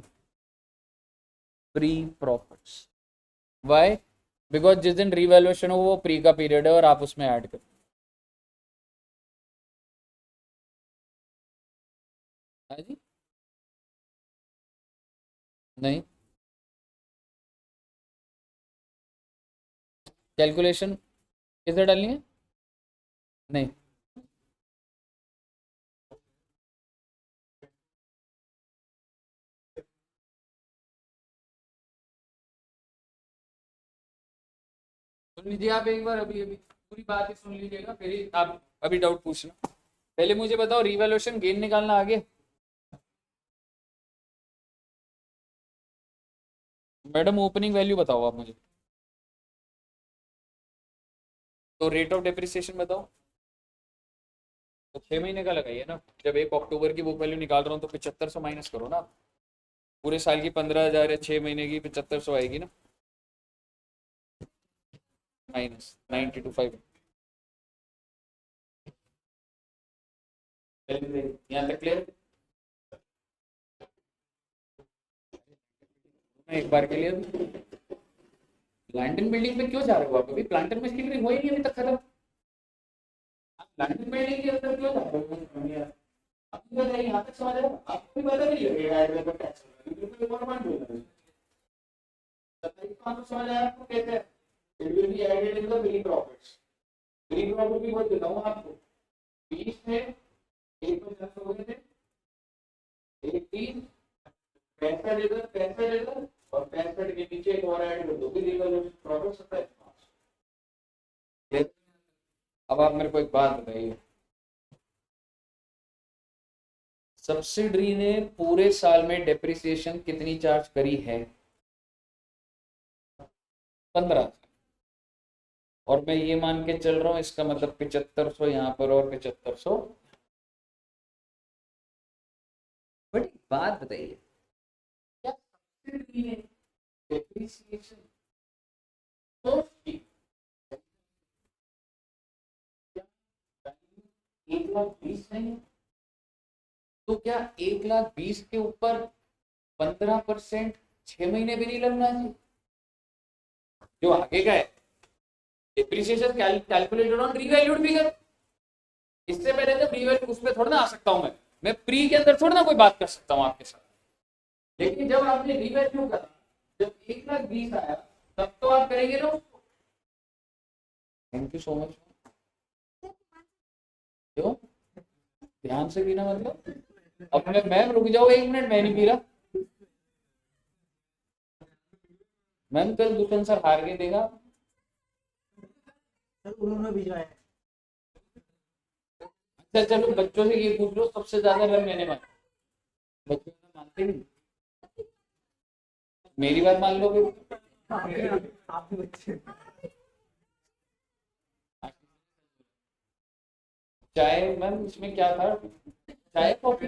pre profits. Why? Because जिस दिन रिवैल्यूएशन हो वो प्री का पीरियड है और आप उसमें ऐड करो। है जी? नहीं, कैलकुलेशन किधर डालनी है? नहीं, सुन लीजिए आप एक बार, अभी अभी पूरी बात ही सुन लीजिएगा, फिर ही आप अभी डाउट पूछना। पहले मुझे बताओ, रिवैल्यूएशन गेन निकालना आगे। मैडम ओपनिंग वैल्यू बताओ आप मुझे, तो रेट ऑफ डेप्रिसिएशन बताओ। तो 6 महीने का लगाइए ना। जब 1 अक्टूबर की बुक वैल्यू निकाल रहा हूँ तो 7500 माइनस करो ना। पूरे साल की 15,000 है, 6 महीने की 7500 आएगी ना, माइनस 90 टू 5। यहाँ तक क्लियर? एक बार के लिए प्लांटन बिल्डिंग में क्यों जा रहे हो आप? अभी प्लांटन मशीनरी हुई नहीं अभी तक खत्म। आप प्लांटन बिल्डिंग के अंदर क्यों जा रहे हो? आपको बताइए, यहाँ तक समझ आया? आपको भी पता नहीं लगेगा एड में टैक्स बिल्कुल गवर्नमेंट बोल रहा है। 27,500 समझ आया आपको कैसे? It will be added in the pre profits. Pre profit भी बोल देता हूँ आपको। 20 थे, एक में 10 हो गए थे, 18, 65 इधर, 65 इधर, और 65 के नीचे एक और ऐड कर दो, भी प्रॉफिट 27,500। अब आप मेरे को एक बात बताइए, सब्सिडरी ने पूरे साल में डेप्रिसिएशन कितनी चार्ज करी है? 15। और मैं ये मान के चल रहा हूँ, इसका मतलब 7500 यहाँ पर और 7500। बट एक बात बताइए, क्या सब्सिडरी ने डेप्रिसिएशन तो की? 1,20,000 नहीं, तो क्या 1,20,000 के ऊपर 15% 6 महीने भी नहीं लगना चाहिए? जो आगे का है depreciation calculated on revalued figure. इससे पहले जब रीवैल्यू उस पर थोड़ा ना आ सकता हूं मैं प्री के अंदर थोड़ा ना कोई बात कर सकता हूं आपके साथ। लेकिन जब आपने रीवैल्यू करा, जब 1,20,000 आया, तब तो आप करेंगे ना। Thank you so much. क्यों ध्यान से पीना मतलब? अब मैम रुक जाओ 1 मिनट, मैं नहीं पी रहा। मैम कल दुकान सर हार के देगा। उन्होंने भिजवाया। अच्छा चलो, बच्चों से ये पूछ लो, सबसे ज्यादा रन मैंने मारे। बच्चों को मानते नहीं, मेरी बात मान लो। आप भी बच्चे। चाय मैम इसमें क्या था? चाय कॉफी?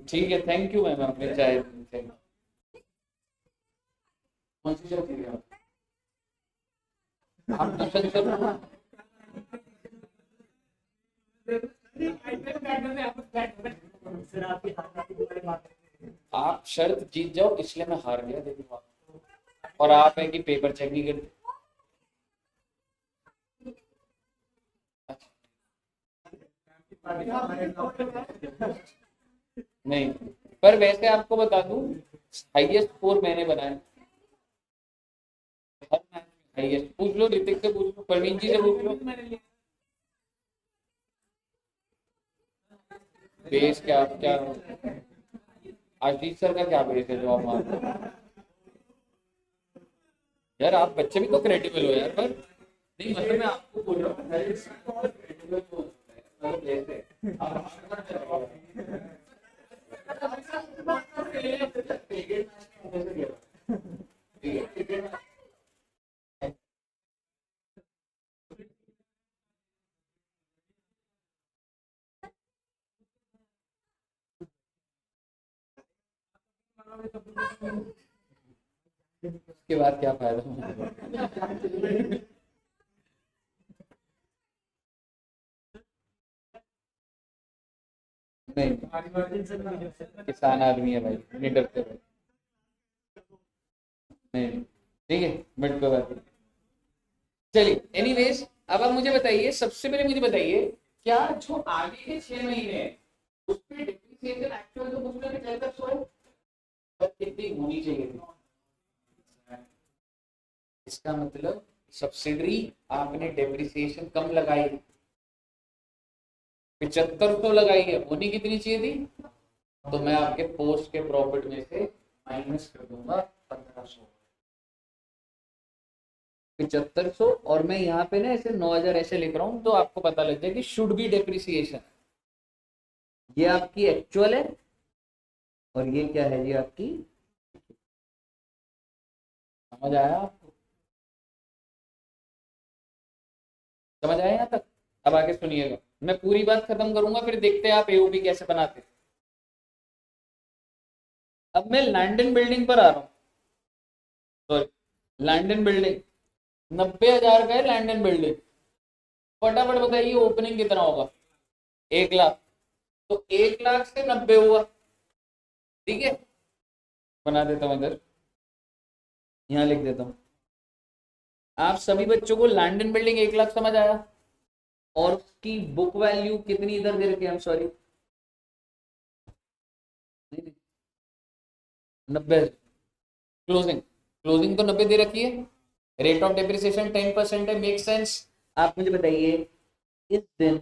ठीक है, थैंक यू मैम, आपने चाय थैंक। कौन सी चाय पी रहे हो आप? दूसरा सर, सर आपकी हाथ की दुआएं मांगते हैं। आप शर्त जीत जाओ इसलिए मैं हार गया, देखो आप। और आप है कि पेपर चेक नहीं करते। नहीं, पर वैसे आपको बता दूं, हाईएस्ट स्कोर मैंने बनाया हर मैच में। हाईएस्ट पूछ लो, ऋतिक से पूछ लो, प्रवीण जी से पूछ लो। बेस क्या क्या आशीष सर का क्या बेस है जो आप मान रहे हो? यार आप बच्चे भी तो क्रेडिबल हो यार, पर नहीं मतलब मैं आपको बोल रहा हूँ हर किसी को credible हो सकता है, मतलब जैसे आप उसके बाद क्या फायदा? नहीं, किसान आदमी है भाई, नहीं डरते भाई। नहीं ठीक है, बट कोई बात नहीं। चलिए एनीवेज, अब आप मुझे बताइए, सबसे पहले मुझे बताइए, क्या जो आगे के 6 महीने हैं उस पे डिप्रिसिएशन एक्चुअल जो बुक में चलकर सो है और कितनी होनी चाहिए थी? इसका मतलब सब्सिडरी आपने डेप्रिसिएशन कम लगाई, 7500 लगाई है, होनी कितनी चाहिए थी? तो मैं आपके पोस्ट के प्रॉफिट में से माइनस कर दूंगा 1500, 7500, और मैं यहाँ पे ना ऐसे 9000 ऐसे लिख रहा हूँ तो आपको पता लग जाए कि शुड बी डेप्रिसिएशन। ये आपकी एक्चुअल है और ये क्या है, ये आपकी, समझ आया आपको? समझ आया यहाँ तक? अब आगे सुनिएगा, मैं पूरी बात खत्म करूंगा फिर देखते हैं आप एओबी कैसे बनाते हैं। अब मैं लैंड एंड बिल्डिंग पर आ रहा हूँ, सॉरी लैंड एंड बिल्डिंग, 90,000 का है लैंड एंड बिल्डिंग। फटाफट बताइए ओपनिंग कितना होगा? 1 लाख। तो 1 लाख से 90 हुआ, ठीक है, बना देता हूँ इधर, यहाँ लिख देता हूँ। आप सभी बच्चों को लैंड एंड बिल्डिंग 1 लाख समझ आया, और उसकी बुक वैल्यू कितनी इधर दे रखी है, सॉरी 90, क्लोजिंग, क्लोजिंग तो 90 दे रखी है, रेट ऑफ डेप्रिसिएशन 10% है, मेक सेंस। आप मुझे बताइए इस दिन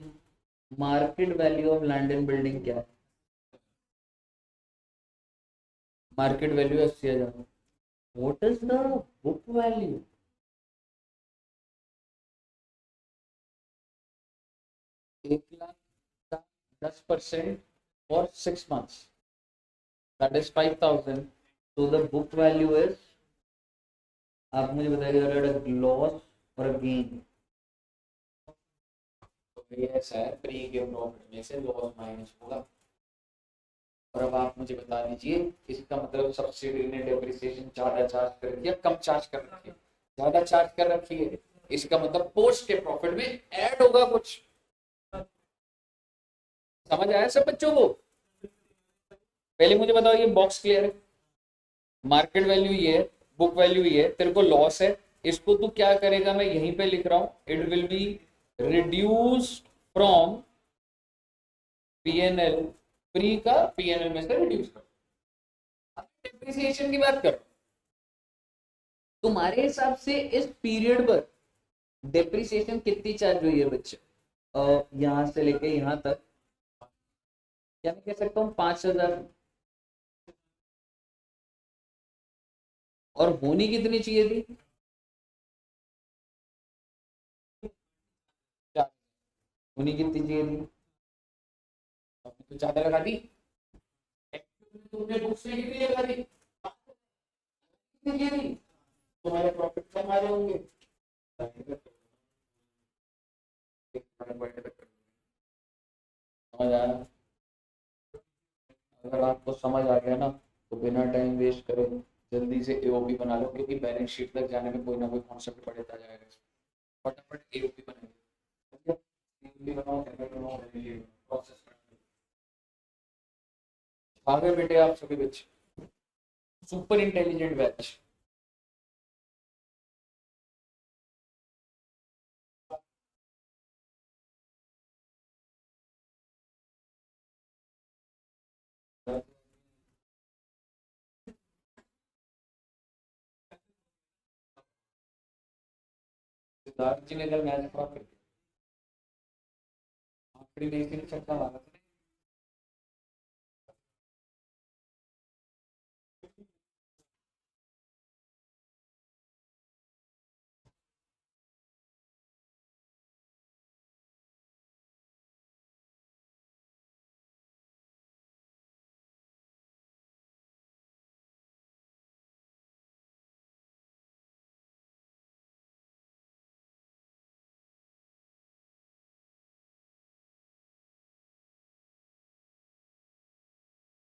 market value of land and building क्या है? Market value 80,000। What is the book value? 1 lakh का 10% फॉर 6 months, दैट इज 5,000। तो द बुक वैल्यू इज, आप मुझे बताइए लॉस और गेन। तो ये ऐसा है, प्री के प्रॉफिट में से लॉस माइनस होगा। और अब आप मुझे बता दीजिए, इसका मतलब सब्सिडी ने डेप्रिसिएशन ज्यादा चार्ज कर रखी है, कम चार्ज कर रखी है? ज्यादा चार्ज कर रखी है, इसका मतलब पोस्ट के प्रॉफिट में ऐड होगा कुछ। समझ आया सब बच्चों को? पहले मुझे बताओ ये बॉक्स क्लियर है? मार्केट वैल्यू ये है, बुक वैल्यू ये है, तेरे को लॉस है, इसको तू क्या करेगा, मैं यहीं पे लिख रहा हूं, it will be reduced from PNL, pre का पीएनएल में से रिड्यूस कर। डेप्रिसिएशन की बात कर, तुम्हारे हिसाब से इस पीरियड पर डेप्रिसिएशन कितनी चार्ज हुई है बच्चे? यहां से लेके यहां तक, क्या मैं कह सकता हूँ 5,000, और होनी कितनी चाहिए थी? 4। होनी कितनी चाहिए थी? आपने तो ज्यादा लगा दी, तुमने बुक से कितनी लगा दी? कितनी चाहिए थी? तुम्हारे प्रॉफिट कम आ रहे होंगे, समझ आया? अगर आपको समझ आ गया ना, तो बिना टाइम वेस्ट करे जल्दी से एओपी बना लो, क्योंकि बैलेंस शीट तक जाने में कोई ना कोई कॉन्सेप्ट पढ़ता जाएगा। फटाफट एओपी बनाइए, एओपी बनाओ, कैलकुलेट बनाओ, प्रोसेस आ गए बेटे आप सभी बच्चे, सुपर इंटेलिजेंट बैच। सिद्धार्थ जी ने कल मैच खराब कर दिया, आखिरी नहीं, 3 छक्का मारा था।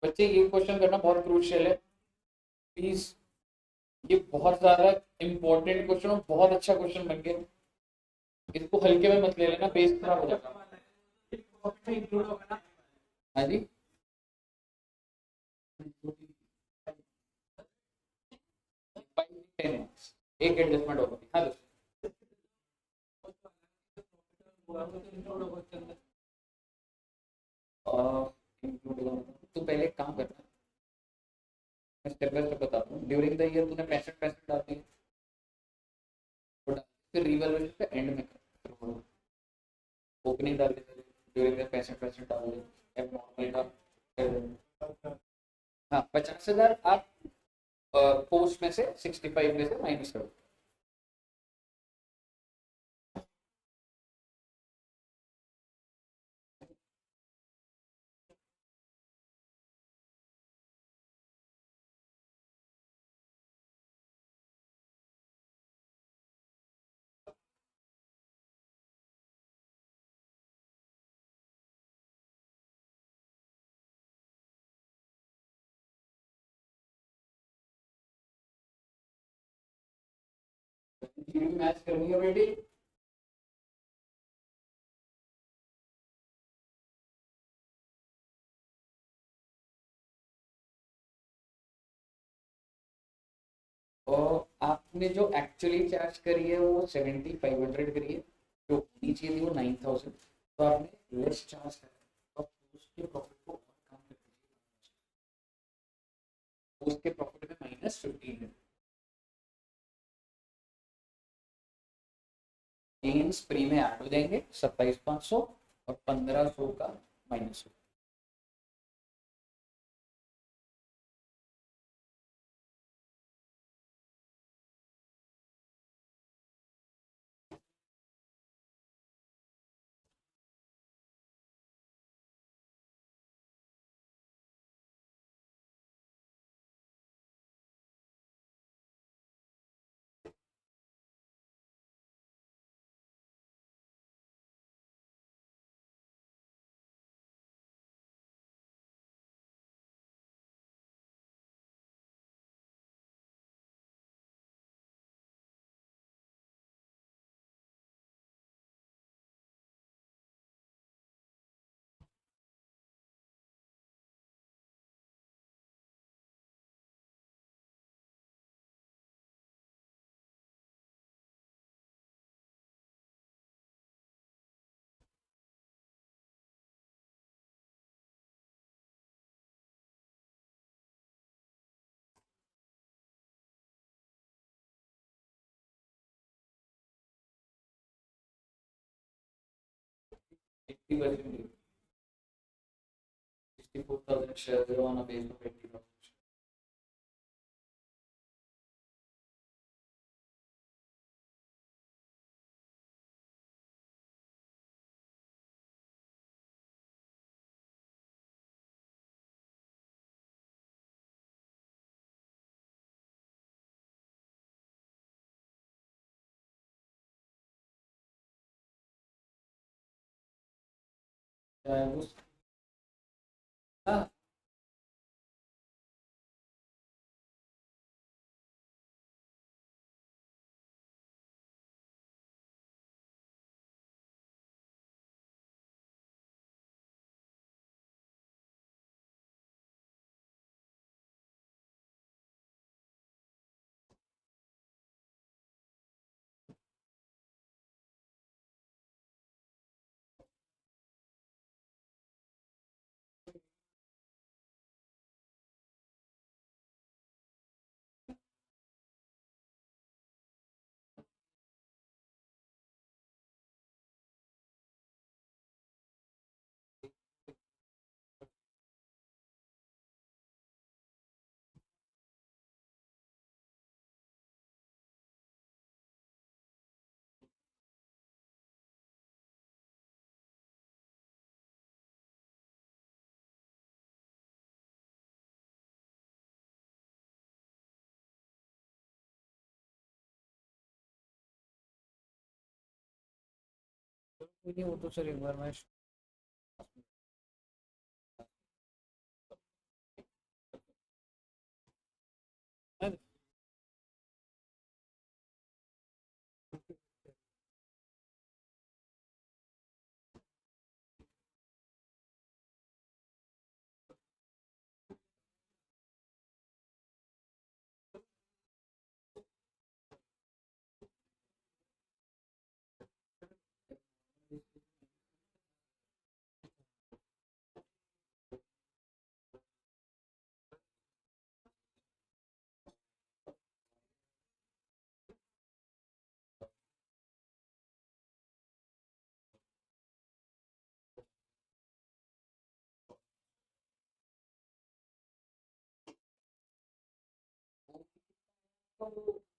बच्चे ये क्वेश्चन करना बहुत क्रूशियल है प्लीज, ये बहुत ज्यादा इंपॉर्टेंट क्वेश्चन और बहुत अच्छा क्वेश्चन बन गया, इसको हल्के में मत ले लेना, बेस खराब हो जाएगा। इंक्लूड होगा ना। हाँ जी, एक एडजस्टमेंट होगा। हाँ दोस्तों, इंक्लूड होगा उसके अंदर। include होगा मतलब, तू पहले एक काम करना, मैं स्टेप बाय स्टेप बताता हूँ। ड्यूरिंग द ईयर तूने 65 डाल दिए, वो डाल, फिर रिवैल्यूएशन पे एंड में कर, ओपनिंग डाल दे, ड्यूरिंग द 65 डाल दे, एब नॉर्मल का कर दे। हाँ 50,000 आप पोस्ट में से 65 में से माइनस करो। मैच करनी है बेटी, और आपने जो एक्चुअली चार्ज करी है वो 7500 करी है, जो होनी चाहिए थी वो 9000, तो आपने लेस चार्ज करा, तो उसके प्रॉफिट को और कम कर दीजिए, उसके प्रॉफिट में -15 है। गेन्स प्री में ऐड हो जाएंगे 27,500 और 1500 का माइनस हो। Eighty percent 64,000 shares on a base of 80,000। हाँ नहीं, वो तो सर एक बार मैं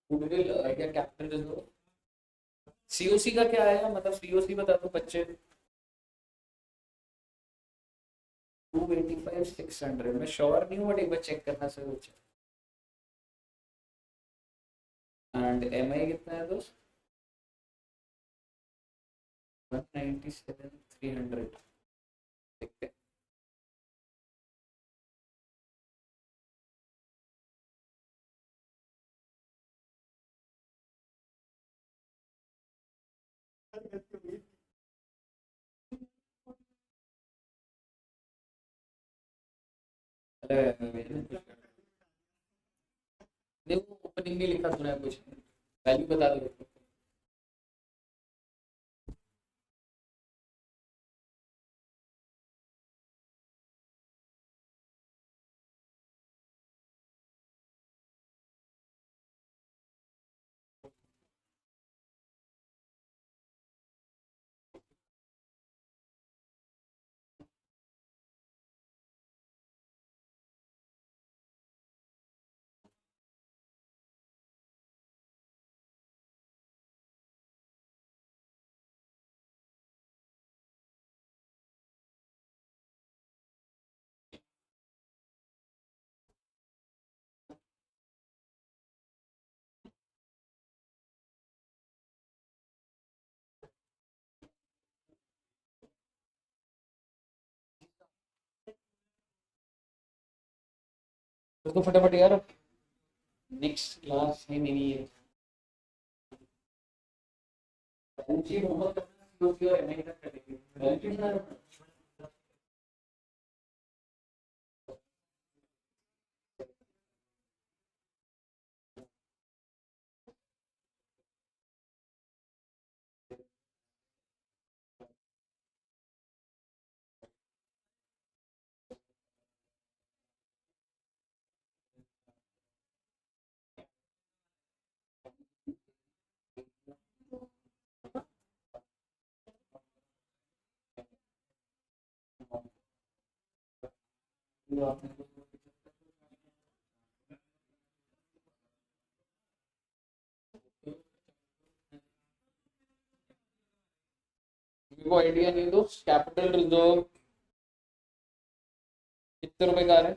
गुडविल क्या कैपिटल रिजर्व, सीओसी का क्या आएगा, मतलब सीओसी बता दो बच्चे। 285 600 मैं श्योर नहीं हूँ, बट एक बार चेक करना सर बच्चे। एंड एम आई कितना है दोस्त? 197 300। देखते हैं। नहीं वो ओपनिंग नहीं लिखा तूने कुछ, वैल्यू बता दो। तो फटाफट यार, नेक्स्ट क्लास है मेरी ये। बैलेंस शीट होमवर्क करना, सीओसी और एमआई तक करेंगे। बैलेंस शीट बना रहे हो? तो आपने मेरे को आइडिया नहीं दो, कैपिटल रिजर्व कितने रुपए का है?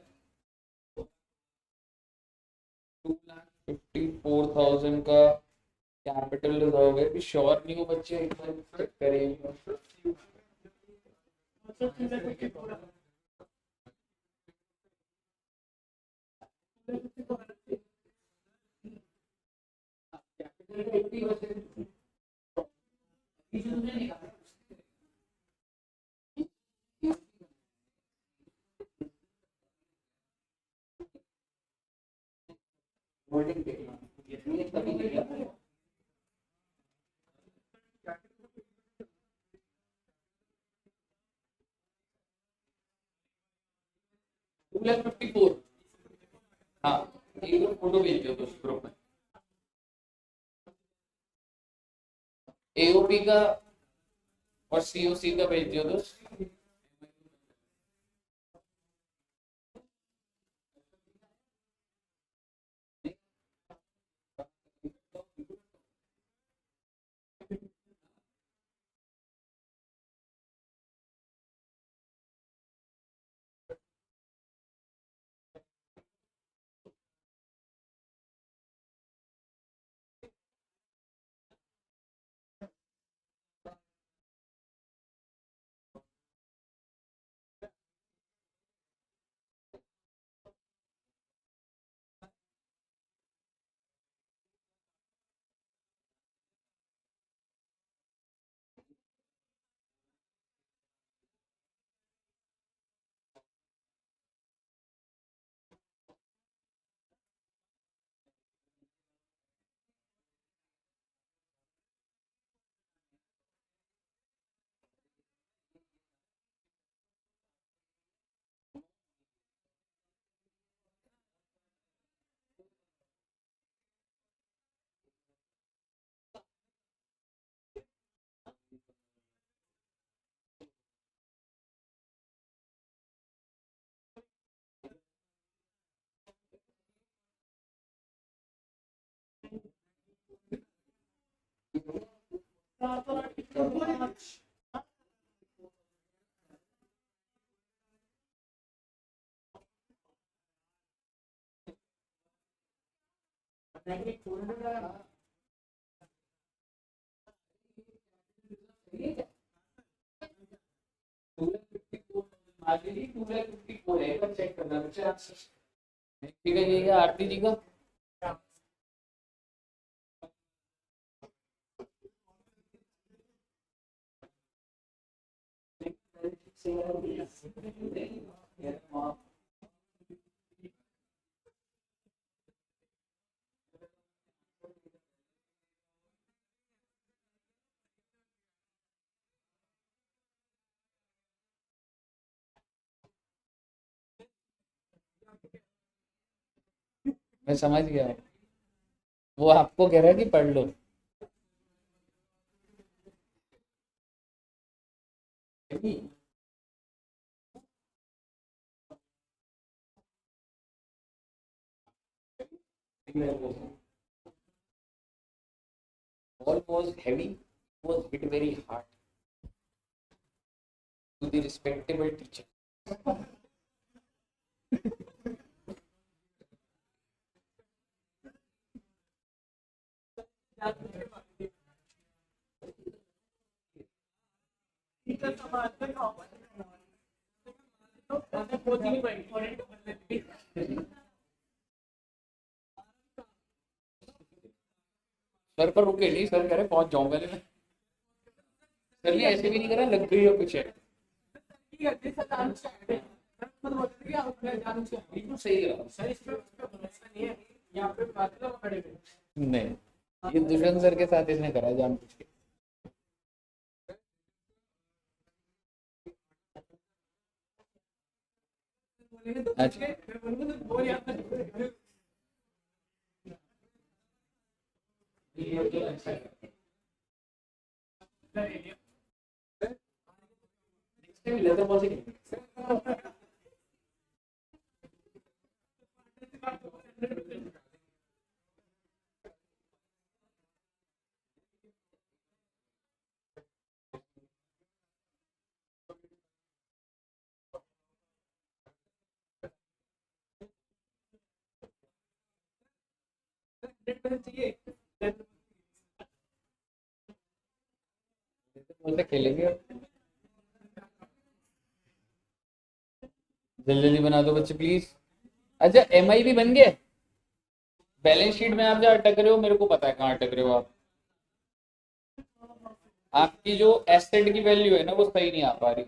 2,54,000 का कैपिटल रिजर्व है। भी श्योर नहीं हो बच्चे, एक बार चेक करेंगे। होल्डिंग देखना, ये तभी नहीं है। 2,54,000। हाँ, एक बार फोटो भेज दो दोस्त ग्रुप में, एओपी का और सीओसी का भेज दियो दोस्त। आरती जी 254 है, एक बार चेक करना बच्चे आंसर। ठीक है, ये आरती जी का मैं समझ गया, वो आपको कह रहा है कि पढ़ लो। All was heavy, was hit very hard to the respectable teacher. Sir पर रुके नहीं, सर कह रहे पहुंच जाऊं पहले मैं। सर ने ऐसे भी नहीं करा, लग गई हो कुछ है। बिल्कुल सही करा। नहीं, ये दुष्यंत सर के साथ इसने करा जान पूछ के। अच्छा लेदर बॉल से खेलेंगे। जल्दी जल्दी बना दो बच्चे प्लीज। अच्छा एमआई भी बन गए। बैलेंस शीट में आप जहाँ अटक रहे हो, मेरे को पता है कहाँ अटक रहे हो आप। आपकी जो एसेट की वैल्यू है ना, वो सही नहीं आ पा रही।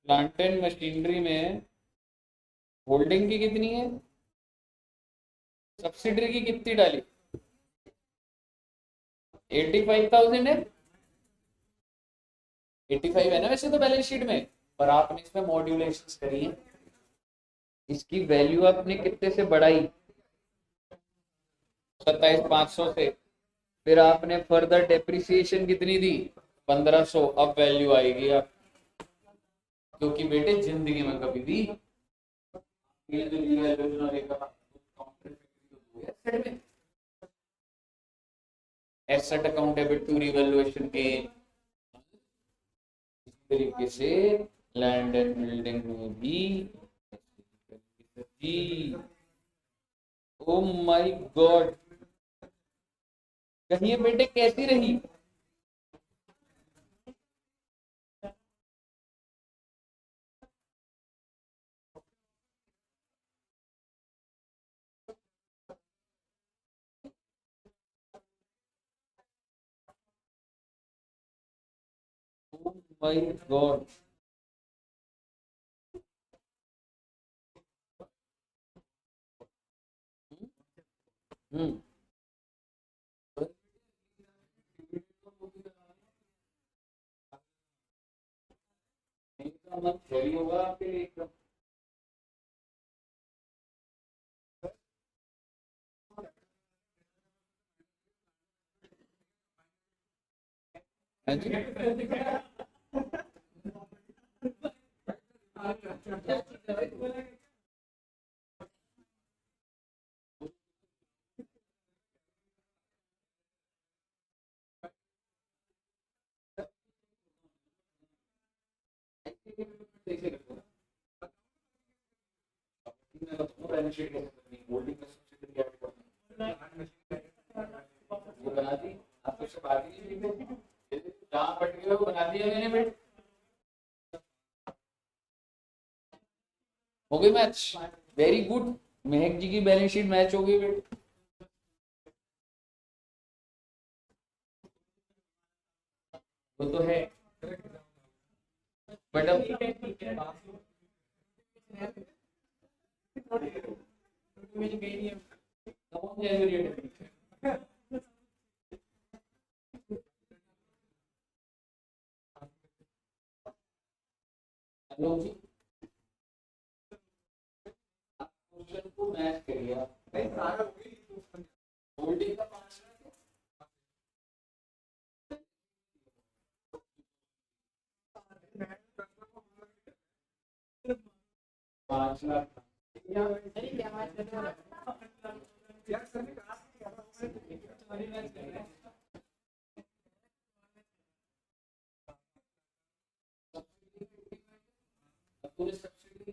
प्लांट एंड मशीनरी में होल्डिंग की कितनी है, सब्सिडरी की कितनी डाली, 85,000 है। 85 है ना वैसे तो बैलेंस शीट में, पर आपने इसमें मॉड्यूलेशंस करी है। इसकी वैल्यू आपने कितने से बढ़ाई, 27,500 से। फिर आपने फर्दर डेप्रिसिएशन कितनी दी, 1500। अब वैल्यू आएगी आप, क्योंकि बेटे जिंदगी में कभी भी asset account debit to revaluation gain, इस तरीके से लैंड एंड बिल्डिंग में भी जी। ओ माय गॉड, कहिए बेटे कैसी रही। ओ माय गॉड, हम्म होगा आपके लिए एकदम। हाँ जी बैलेंस शीट कैसे करनी है, होल्डिंग में सब्सिडी ऐड करनी है, वो बना दी आपके कुछ बात ही नहीं, जहाँ पट गए वो बना दिया मैंने बेट। हो गई मैच, वेरी गुड। महक जी की बैलेंस शीट मैच हो गई बेट। वो तो है, बट अब कौन जाएगा? हेलो जी, क्वेश्चन को मैच करिए आप। होल्डिंग का 5 लाख। पूरे सब्सिडी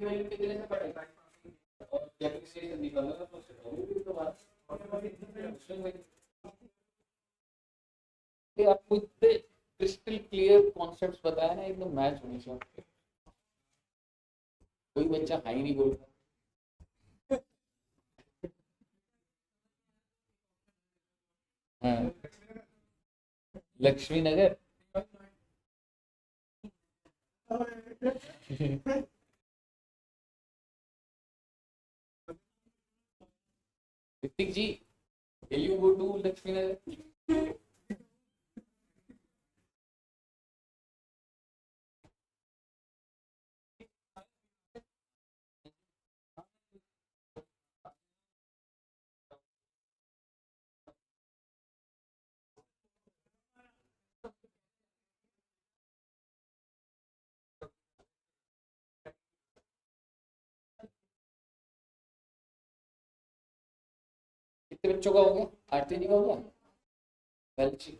वाले पे देने पड़ेगा और डेप्रिसिएशन निकालना तो उससे तो बात ये आपको इतने क्रिस्टल क्लियर कॉन्सेप्ट्स बताया ना, एकदम मैच होनी चाहिए। कोई बच्चा हाई नहीं बोलता। हाँ, लक्ष्मी नगर। ऋतिक जी, will you go to Lakshmi नगर? कितने बच्चों का हो गया? आरती जी का हो गया, कलची,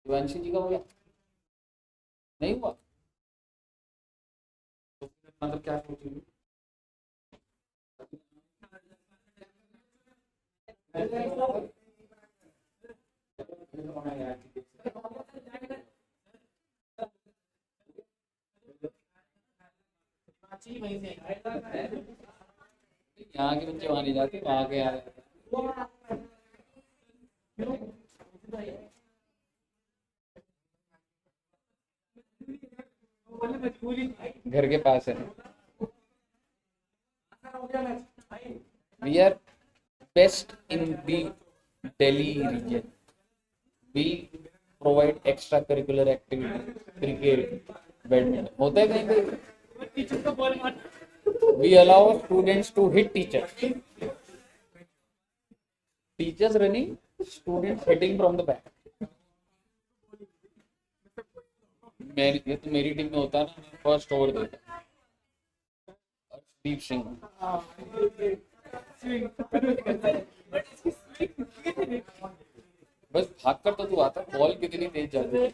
शिवांशी जी का हो गया, नहीं हुआ? तो मतलब क्या सोचेंगे? यहाँ के बच्चे वहां नहीं जाते, वहां के आ जाते। घर के पास है। We are best in the Delhi region. We provide extra curricular activity, cricket, badminton होता है कहीं कहीं। We allow students to hit teachers, teachers running, students hitting from the back. ये तो मेरी टीम में होता है ना, फर्स्ट ओवर देता दीप सिंह। बस भाग कर तो तू आता, बॉल कितनी तेज जाती है।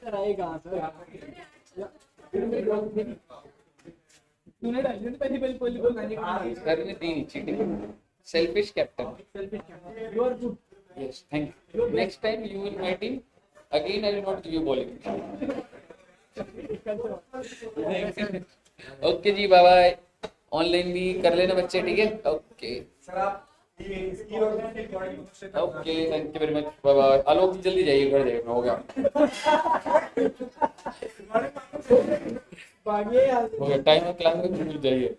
सर ने दी cheating, selfish captain. Yes, thank you. Next time you will my team. Again, I will not give you bowling. Okay जी, बाय बाय। ऑनलाइन भी कर लेना बच्चे, ठीक है? Okay okay, thank you very much, bye bye. Alok ji जल्दी जाइए, घर जाइए, हो गया हो गया टाइम, क्लास में जाइए।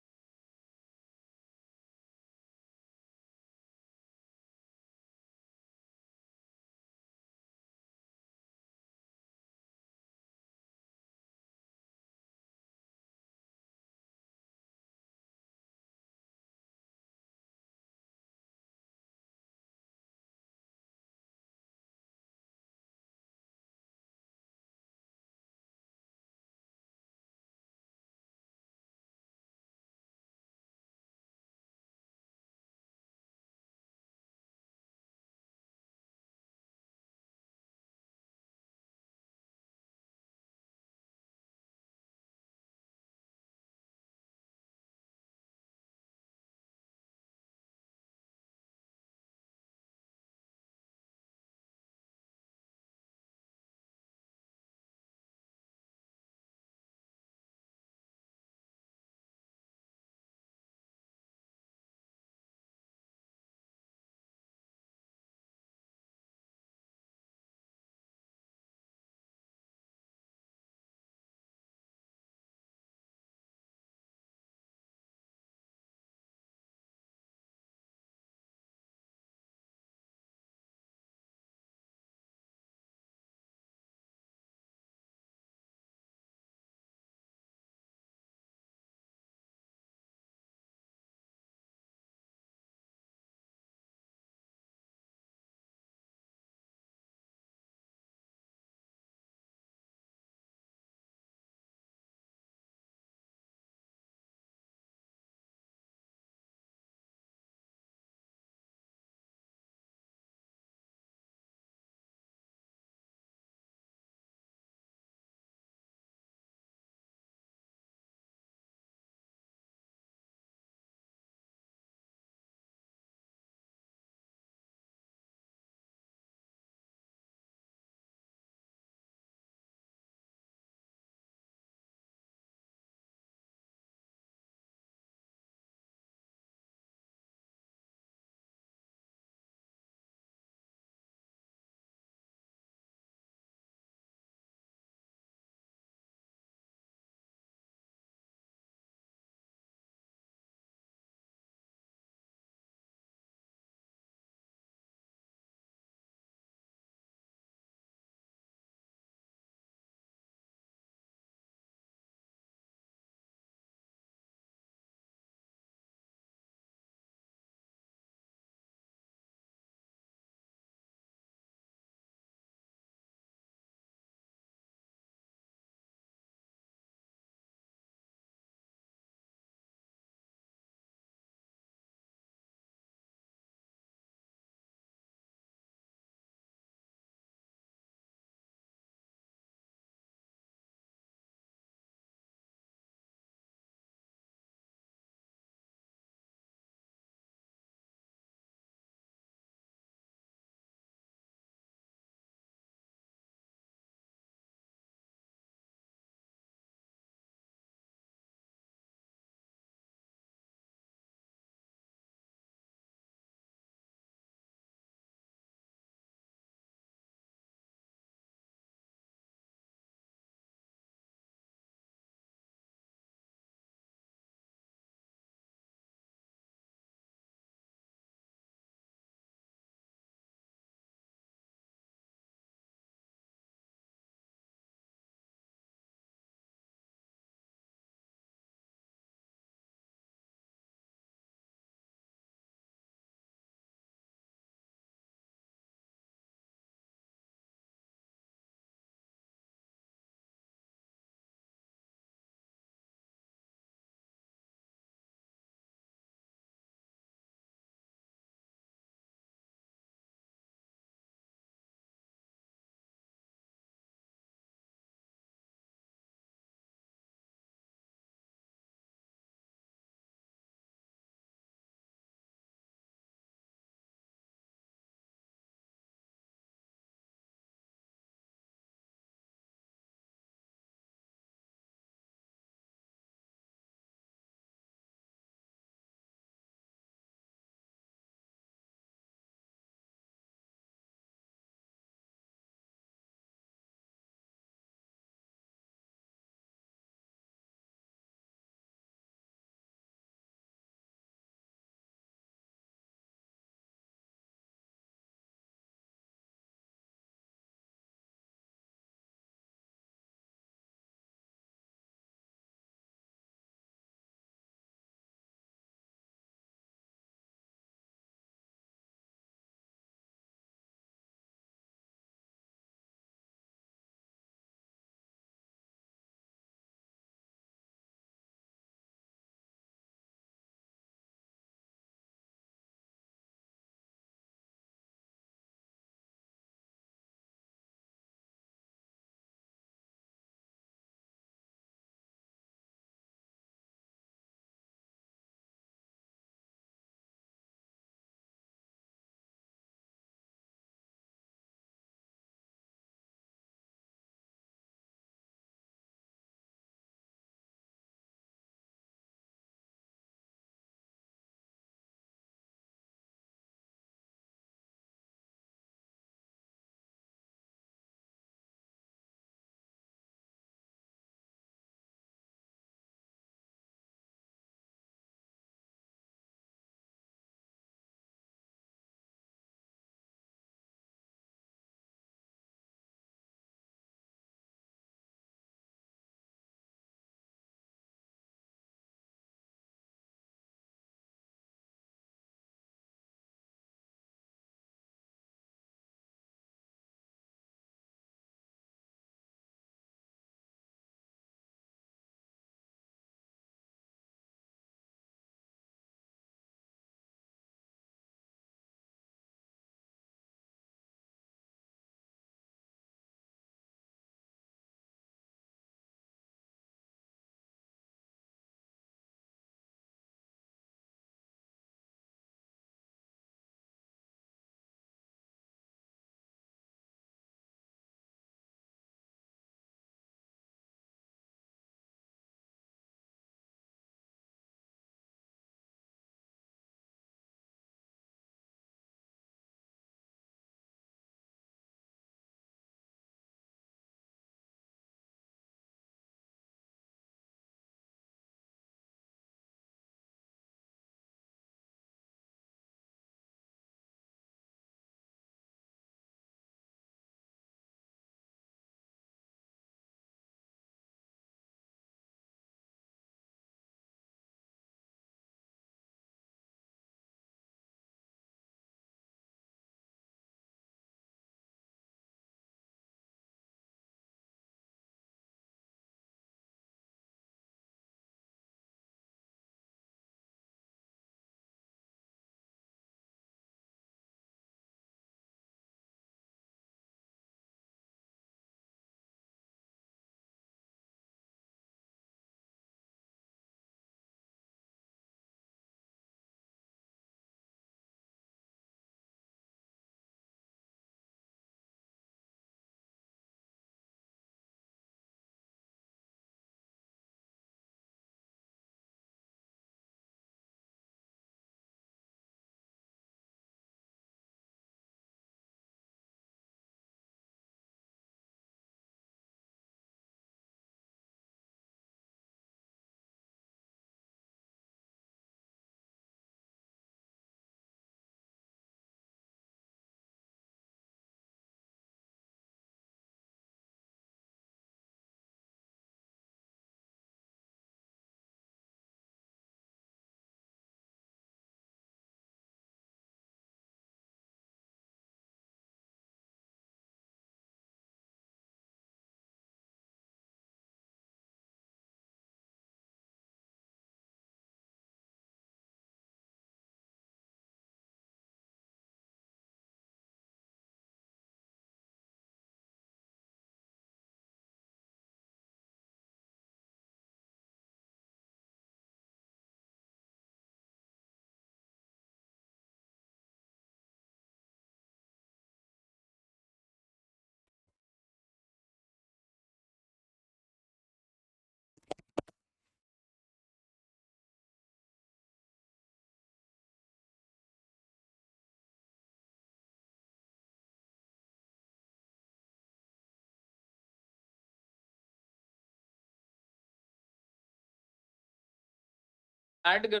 ऐड कर,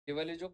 ये वाले जो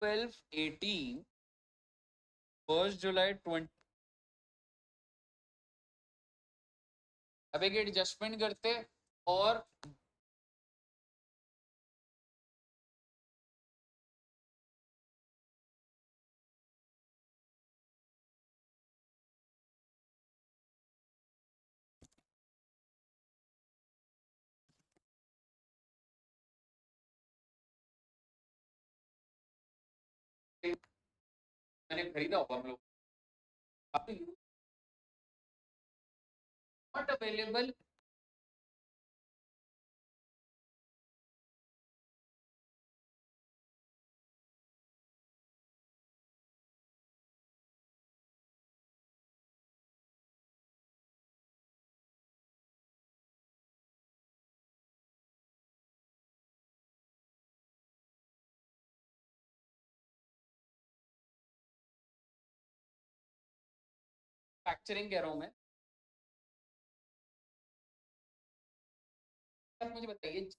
ट्वेल्व 18 1 जुलाई 20। अब एक एडजस्टमेंट करते और मैंने खरीदा होगा हम लोग नॉट अवेलेबल मैन्युफैक्चरिंग कह रहा हूँ मैं। आप मुझे बताइए